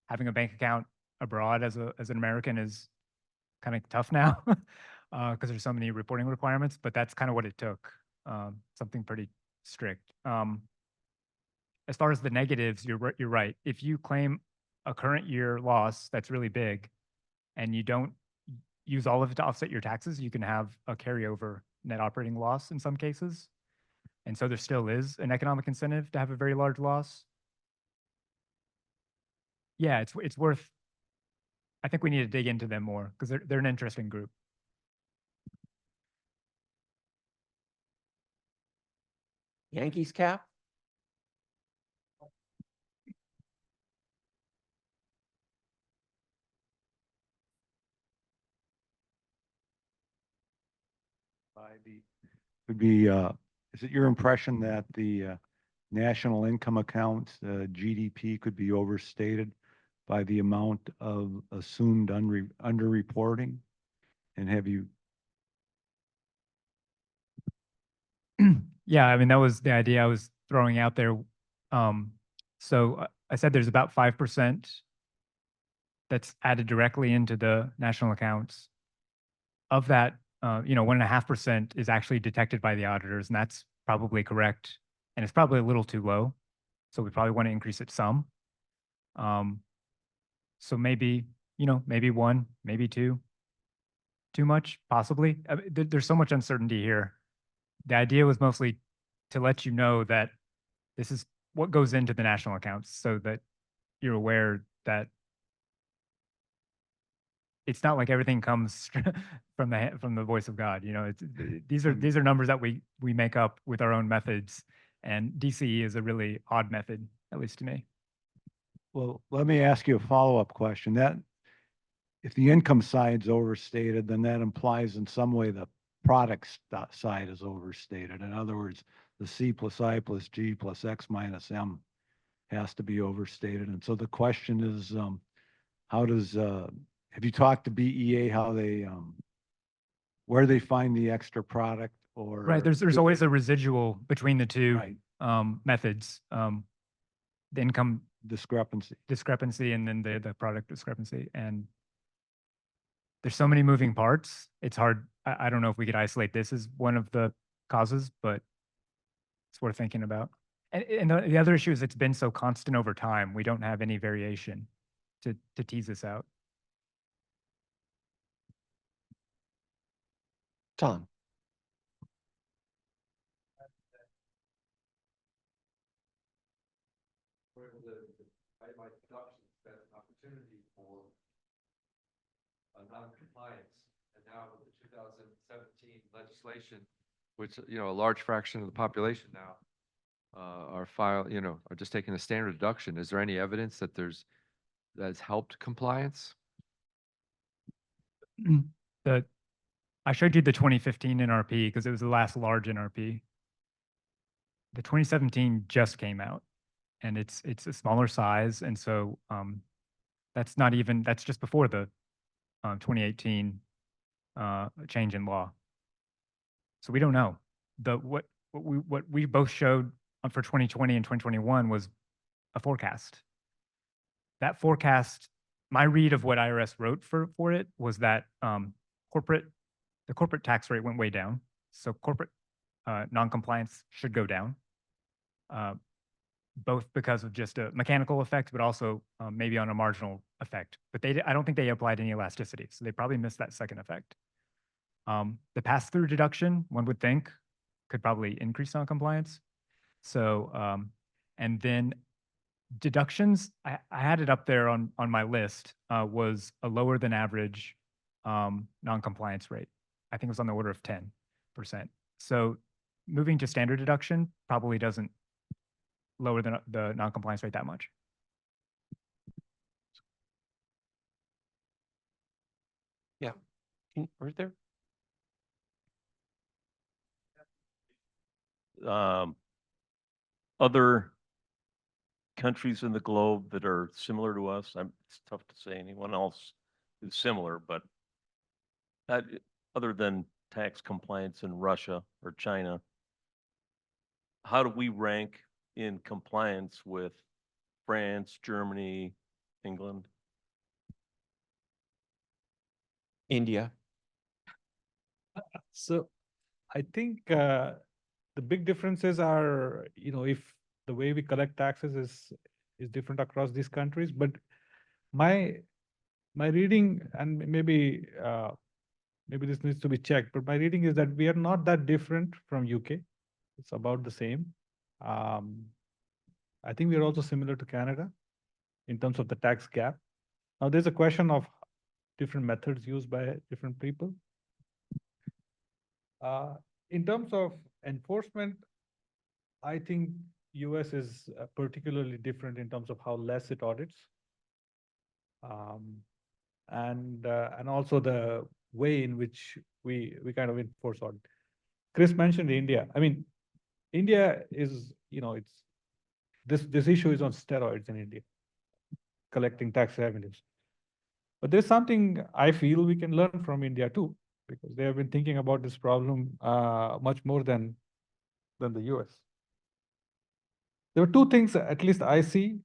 having a bank account abroad as an American is kind of tough now, because there's so many reporting requirements. But that's kind of what it took, something pretty strict. As far as the negatives, you're right. If you claim a current year loss that's really big, and you don't use all of it to offset your taxes, you can have a carryover net operating loss in some cases. And so there still is an economic incentive to have a very large loss. Yeah, it's worth. I think we need to dig into them more, because they're an interesting group. Yankees cap? Would be, is it your impression that the national income account, GDP, could be overstated by the amount of assumed underreporting? And have you? Yeah, I mean, that was the idea I was throwing out there. So I said there's about 5% that's added directly into the national accounts. Of that, 1.5% is actually detected by the auditors, and that's probably correct. And it's probably a little too low. So we probably want to increase it some. So maybe, maybe one, maybe two. Too much, possibly. I mean, there's so much uncertainty here. The idea was mostly to let you know that this is what goes into the national accounts, so that you're aware that it's not like everything comes from the voice of God. These are numbers that we make up with our own methods, and DCE is a really odd method, at least to me. Well, let me ask you a follow-up question. That if the income side's overstated, then that implies in some way the product side is overstated. In other words, the C plus I plus G plus X minus M has to be overstated. And so the question is, how does, have you talked to BEA, how they, where they find the extra product? Or Right, there's always a residual between the two right, methods, the income discrepancy. and then the product discrepancy. And there's so many moving parts. It's hard. I don't know if we could isolate this as one of the causes, but it's worth thinking about. And the other issue is it's been so constant over time. We don't have any variation to tease this out. Tom. By deductions, that's an opportunity for non-compliance, now with the 2017 legislation, which, you know, a large fraction of the population now are just taking a standard deduction. Is there any evidence that that's helped compliance? I showed you the 2015 NRP because it was the last large NRP. The 2017 just came out, and it's a smaller size, and so that's just before the 2018 change in law. So we don't know. What we both showed for 2020 and 2021 was a forecast. That forecast, my read of what IRS wrote for it was that the corporate tax rate went way down. So corporate noncompliance should go down, both because of just a mechanical effect, but also maybe on a marginal effect. But I don't think they applied any elasticity, so they probably missed that second effect. The pass-through deduction, one would think, could probably increase noncompliance. So, and then deductions, I had it up there on my list, was a lower than average noncompliance rate. I think it was on the order of 10%. So moving to standard deduction probably doesn't lower the noncompliance rate that much. Yeah, right there. Other countries in the globe that are similar to us, it's tough to say anyone else is similar, but other than tax compliance in Russia or China, how do we rank in compliance with France, Germany, England? India. So I think the big differences are, if the way we collect taxes is different across these countries. But my reading, and maybe this needs to be checked, but my reading is that we are not that different from UK. It's about the same. I think we are also similar to Canada in terms of the tax gap. Now, there's a question of different methods used by different people. In terms of enforcement, I think US is particularly different in terms of how less it audits. And also the way in which we kind of enforce audit. Chris mentioned India. I mean, India is, it's this issue is on steroids in India, collecting tax revenues. But there's something I feel we can learn from India too, because they have been thinking about this problem much more than the US. There were two things, at least I see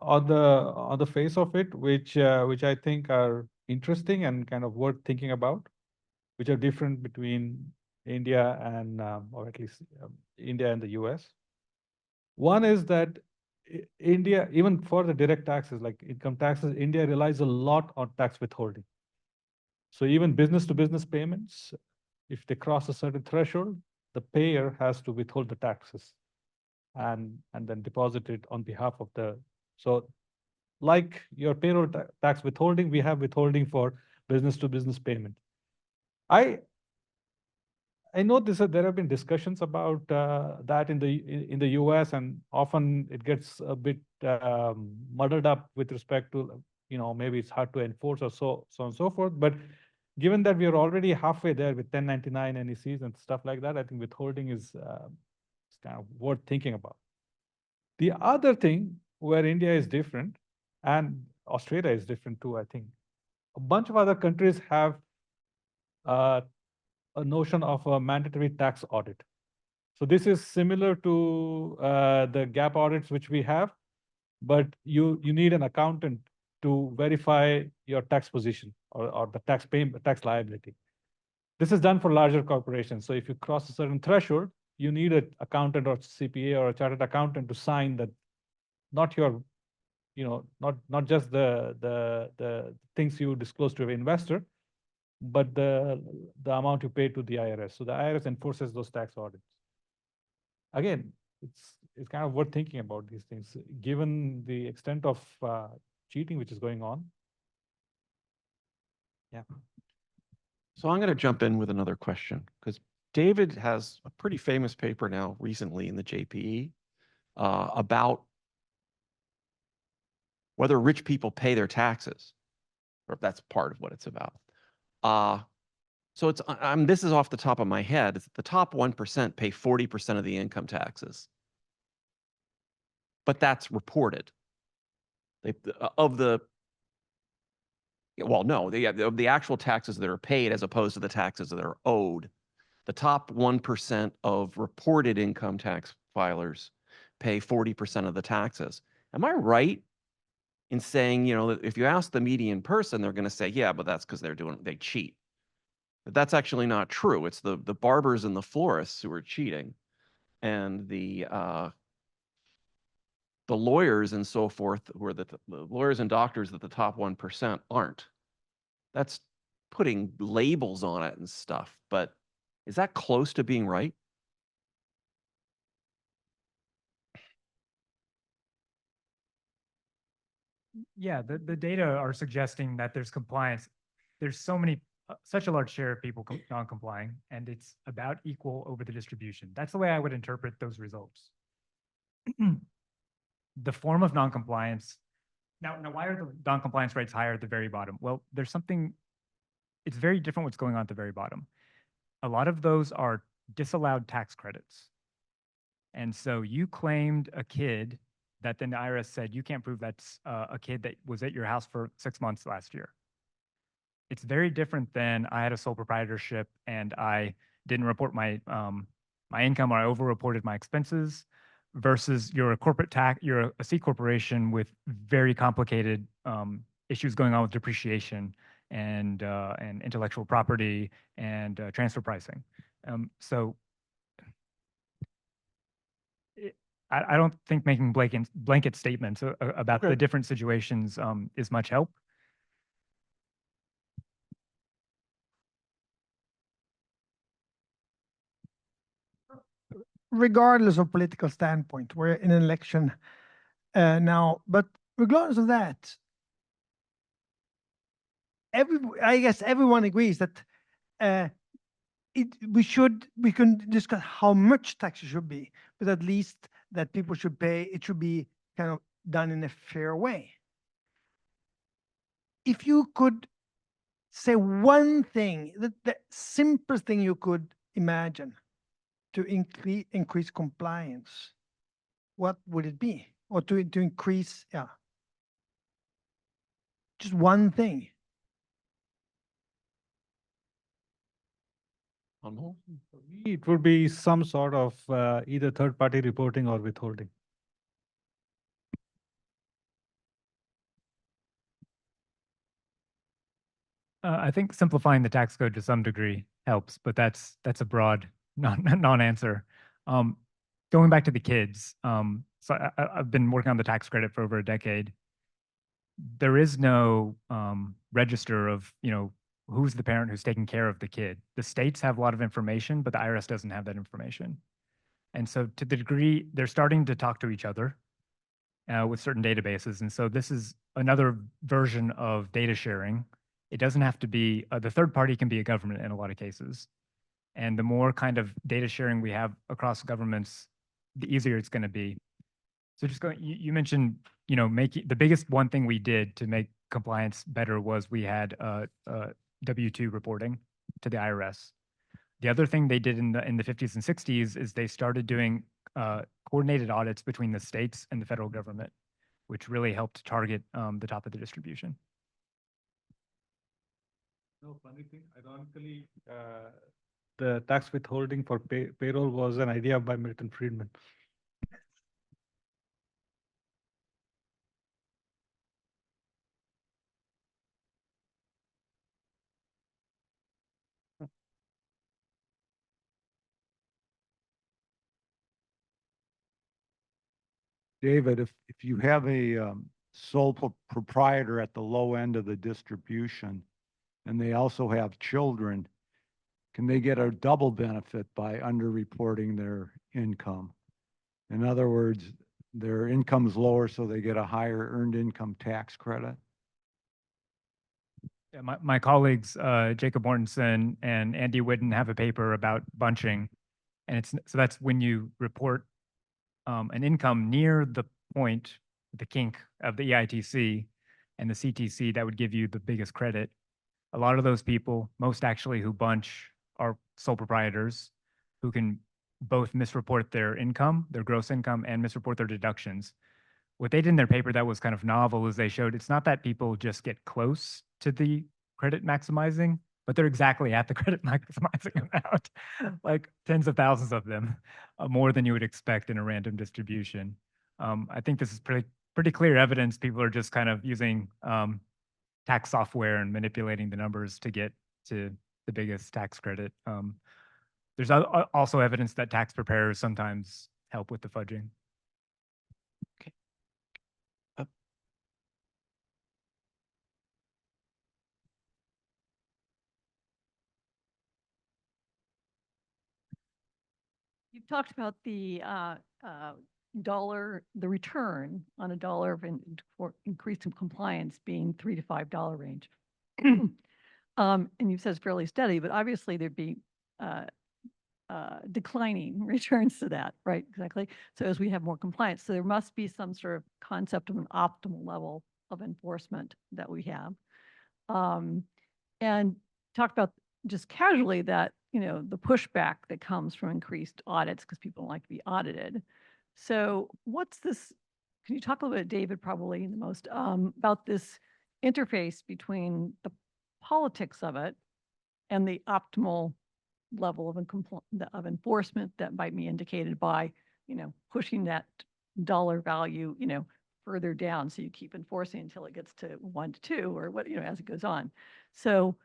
on the face of it, which I think are interesting and kind of worth thinking about, which are different between India and, or at least India and the US. One is that India, even for the direct taxes like income taxes, India relies a lot on tax withholding. So even business to business payments, if they cross a certain threshold, the payer has to withhold the taxes and then deposit it on behalf of the, so like your payroll tax withholding, we have withholding for business to business payment. I know there have been discussions about that in the US, and often it gets a bit muddled up with respect to, maybe it's hard to enforce or so on and so forth. But given that we are already halfway there with 1099 NECs and stuff like that, I think withholding is kind of worth thinking about. The other thing where India is different, and Australia is different too, I think, a bunch of other countries have a notion of a mandatory tax audit. So this is similar to the gap audits which we have, but you need an accountant to verify your tax position or the tax liability. This is done for larger corporations. So if you cross a certain threshold, you need an accountant or CPA or a chartered accountant to sign that not your, not just the things you disclose to your investor, but the amount you pay to the IRS. So the IRS enforces those tax audits. Again, it's kind of worth thinking about these things, given the extent of cheating which is going on. Yeah. So I'm going to jump in with another question because David has a pretty famous paper now recently in the JPE about whether rich people pay their taxes, or if that's part of what it's about. So it's this is off the top of my head. It's the top 1% pay 40% of the income taxes, but that's reported. Of the well, no, of the actual taxes that are paid as opposed to the taxes that are owed. The top 1% of reported income tax filers pay 40% of the taxes. Am I right in saying, you know, that if you ask the median person, they're going to say, yeah, but that's because they cheat. But that's actually not true. It's the barbers and the florists who are cheating, and the lawyers and so forth, who are the lawyers and doctors that the top 1% aren't. That's putting labels on it and stuff, but is that close to being right? Yeah, the data are suggesting that there's compliance. There's such a large share of people non-complying, and it's about equal over the distribution. That's the way I would interpret those results. The form of non-compliance. Now, why are the non-compliance rates higher at the very bottom? Well, it's very different what's going on at the very bottom. A lot of those are disallowed tax credits. And so you claimed a kid that then the IRS said you can't prove that's a kid that was at your house for 6 months last year. It's very different than I had a sole proprietorship and I didn't report my income, or I over-reported my expenses, versus you're a corporate you're a C corporation with very complicated issues going on with depreciation and intellectual property and transfer pricing. So I don't think making blanket statements about the different situations is much help. Regardless of political standpoint, we're in an election now, but regardless of that, I guess everyone agrees that we can discuss how much taxes should be, but at least that people should pay, it should be kind of done in a fair way. If you could say one thing, the simplest thing you could imagine to increase compliance, what would it be? Or to increase, just one thing. For me, it would be some sort of either third-party reporting or withholding. I think simplifying the tax code to some degree helps, but that's a broad non-answer. Going back to the kids, so I've been working on the tax credit for over a decade. There is no register of, who's the parent who's taking care of the kid. The states have a lot of information, but the IRS doesn't have that information. And so to the degree they're starting to talk to each other with certain databases. And so this is another version of data sharing. It doesn't have to be, the third party can be a government in a lot of cases. And the more kind of data sharing we have across governments, the easier it's going to be. So just going, you mentioned, making the biggest one thing we did to make compliance better was we had W-2 reporting to the IRS. The other thing they did in the 50s and 60s is they started doing coordinated audits between the states and the federal government, which really helped target the top of the distribution. No, funny thing, ironically, the tax withholding for payroll was an idea by Milton Friedman. David, if you have a sole proprietor at the low end of the distribution and they also have children, can they get a double benefit by underreporting their income? In other words, their income's lower, so they get a higher earned income tax credit? Yeah, my colleagues, Jacob Mortensen and Andy Whitten, have a paper about bunching. And so that's when you report an income near the point, the kink of the EITC and the CTC that would give you the biggest credit. A lot of those people, most actually who bunch, are sole proprietors who can both misreport their income, their gross income, and misreport their deductions. What they did in their paper that was kind of novel is they showed it's not that people just get close to the credit maximizing, but they're exactly at the credit maximizing amount, like tens of thousands of them, more than you would expect in a random distribution. I think this is pretty clear evidence people are just kind of using tax software and manipulating the numbers to get to the biggest tax credit. There's also evidence that tax preparers sometimes help with the fudging. You've talked about the the return on a dollar for increase in compliance being $3 to $5 range. And you said it's fairly steady, but obviously there'd be declining returns to that, right? Exactly. So as we have more compliance, so there must be some sort of concept of an optimal level of enforcement that we have. And talk about just casually that, the pushback that comes from increased audits because people don't like to be audited. So what's this? Can you talk a little bit, David, probably the most, about this interface between the politics of it and the optimal level of enforcement that might be indicated by, pushing that dollar value, further down so you keep enforcing until it gets to 1 to 2 or what, as it goes on. So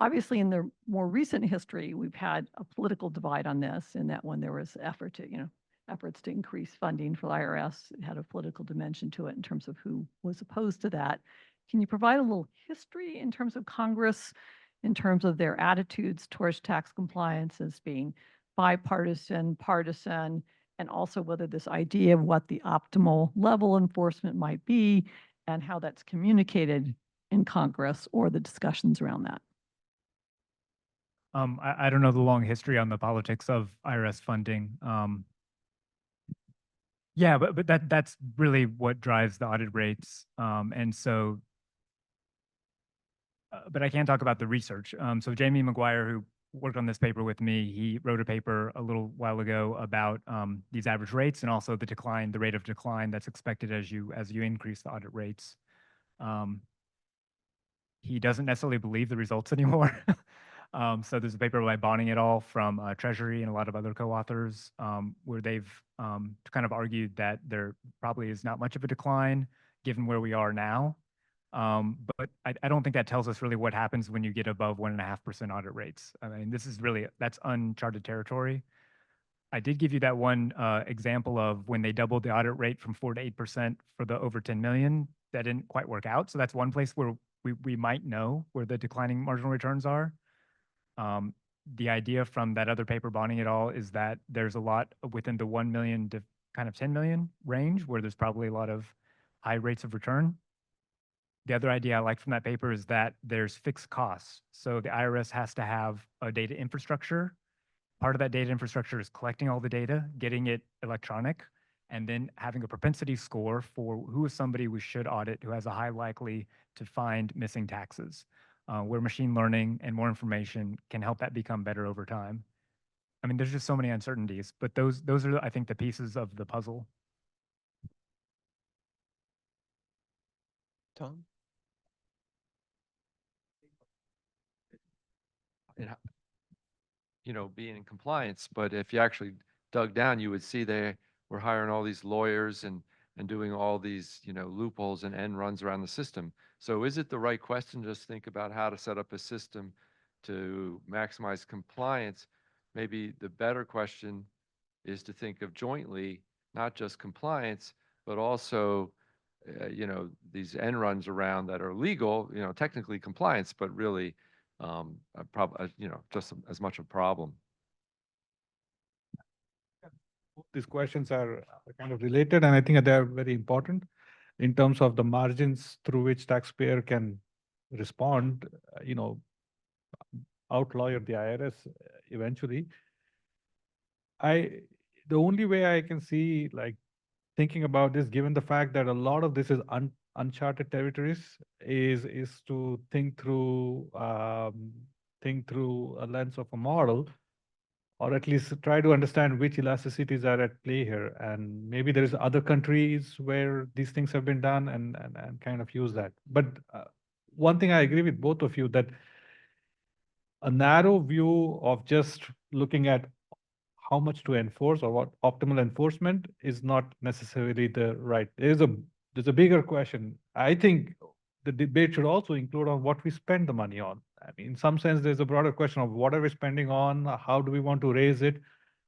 obviously in the more recent history, we've had a political divide on this, and that when there was efforts to increase funding for the IRS, it had a political dimension to it in terms of who was opposed to that. Can you provide a little history in terms of Congress, in terms of their attitudes towards tax compliance as being bipartisan, partisan, and also whether this idea of what the optimal level enforcement might be and how that's communicated in Congress or the discussions around that? I don't know the long history on the politics of IRS funding. Yeah, but that's really what drives the audit rates. And so, but I can talk about the research. So Jamie McGuire, who worked on this paper with me, he wrote a paper a little while ago about these average rates and also the rate of decline that's expected as you increase the audit rates. He doesn't necessarily believe the results anymore. So there's a paper by Bonning et al. From Treasury and a lot of other co-authors where they've kind of argued that there probably is not much of a decline given where we are now. But I don't think that tells us really what happens when you get above 1.5% audit rates. I mean, that's uncharted territory. I did give you that one example of when they doubled the audit rate from 4 to 8% for the over 10 million. That didn't quite work out. So that's one place where we might know where the declining marginal returns are. The idea from that other paper, Bonning et al., is that there's a lot within the 1 million to kind of 10 million range where there's probably a lot of high rates of return. The other idea I like from that paper is that there's fixed costs. So the IRS has to have a data infrastructure. Part of that data infrastructure is collecting all the data, getting it electronic, and then having a propensity score for who is somebody we should audit who has a high likely to find missing taxes. Where machine learning and more information can help that become better over time. I mean, there's just so many uncertainties, but those are, I think, the pieces of the puzzle. Tom? Being in compliance, but if you actually dug down, you would see they were hiring all these lawyers and doing all these, loopholes and end runs around the system. So is it the right question to just think about how to set up a system to maximize compliance? Maybe the better question is to think of jointly, not just compliance, but also, these end runs around that are legal, technically compliance, but really, just as much a problem. These questions are kind of related, and I think they're very important in terms of the margins through which taxpayer can respond, outlawyer the IRS eventually. The only way I can see, like, thinking about this, given the fact that a lot of this is uncharted territories, is to think through a lens of a model, or at least try to understand which elasticities are at play here. And maybe there is other countries where these things have been done, and kind of use that. But one thing I agree with both of you, that a narrow view of just looking at how much to enforce or what optimal enforcement is not necessarily the right. There's a bigger question. I think the debate should also include on what we spend the money on. I mean, in some sense, there's a broader question of what are we spending on, how do we want to raise it,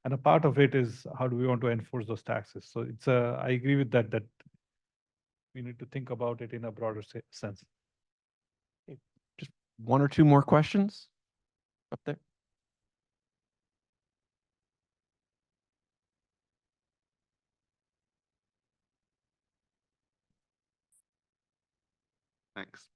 and a part of it is how do we want to enforce those taxes. So I agree with that we need to think about it in a broader sense. Just one or two more questions up there. Thanks.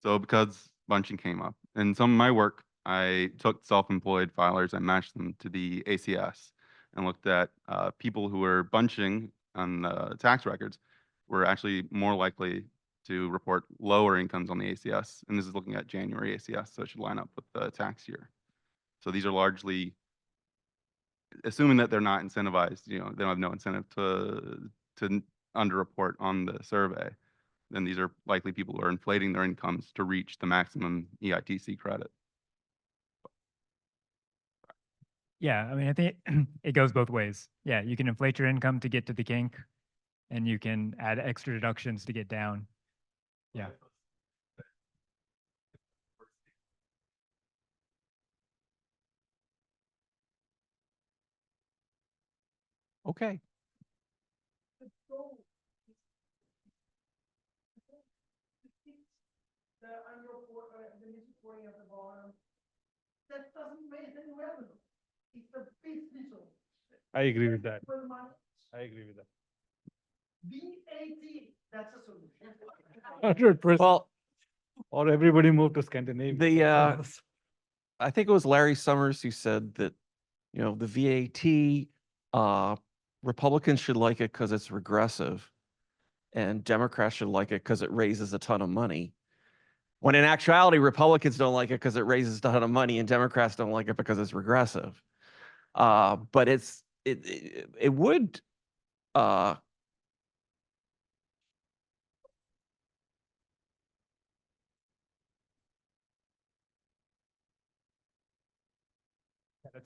So because bunching came up, in some of my work, I took self-employed filers and matched them to the ACS and looked at people who were bunching on the tax records were actually more likely to report lower incomes on the ACS. And this is looking at January ACS, so it should line up with the tax year. So these are largely, assuming that they're not incentivized, they don't have no incentive to underreport on the survey, then these are likely people who are inflating their incomes to reach the maximum EITC credit. Yeah, I mean, I think it goes both ways. Yeah, you can inflate your income to get to the kink, and you can add extra deductions to get down. Yeah. Okay. That doesn't raise any revenue. It's a business owner. I agree with that. I agree with that. VAT, that's a solution. 100%. Well, Or everybody move to Scandinavia. I think it was Larry Summers who said that, the VAT, Republicans should like it because it's regressive, and Democrats should like it because it raises a ton of money. When in actuality, Republicans don't like it because it raises a ton of money, and Democrats don't like it because it's regressive. But it would.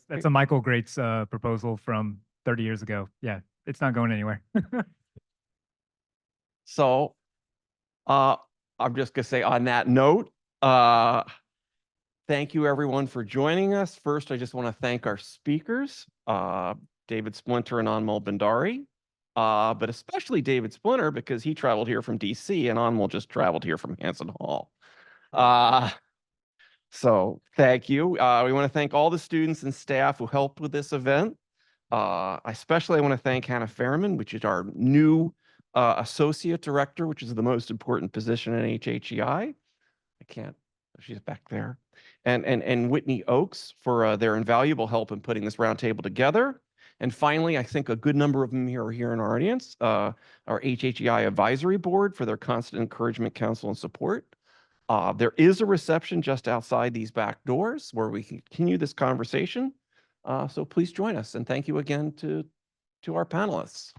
That's a Michael Greats proposal from 30 years ago. Yeah, it's not going anywhere. So, I'm just gonna say on that note, thank you everyone for joining us. First, I just want to thank our speakers, David Splinter and Anmol Bhandari, but especially David Splinter because he traveled here from DC and Anmol just traveled here from Hanson Hall. So thank you. We want to thank all the students and staff who helped with this event. Especially I want to thank Hannah Fairman, which is our new associate director, which is the most important position in HHEI. She's back there. And Whitney Oakes for their invaluable help in putting this roundtable together. And finally, I think a good number of them are here in our audience, our HHEI advisory board for their constant encouragement, counsel, and support. There is a reception just outside these back doors where we can continue this conversation. So please join us. And thank you again to our panelists.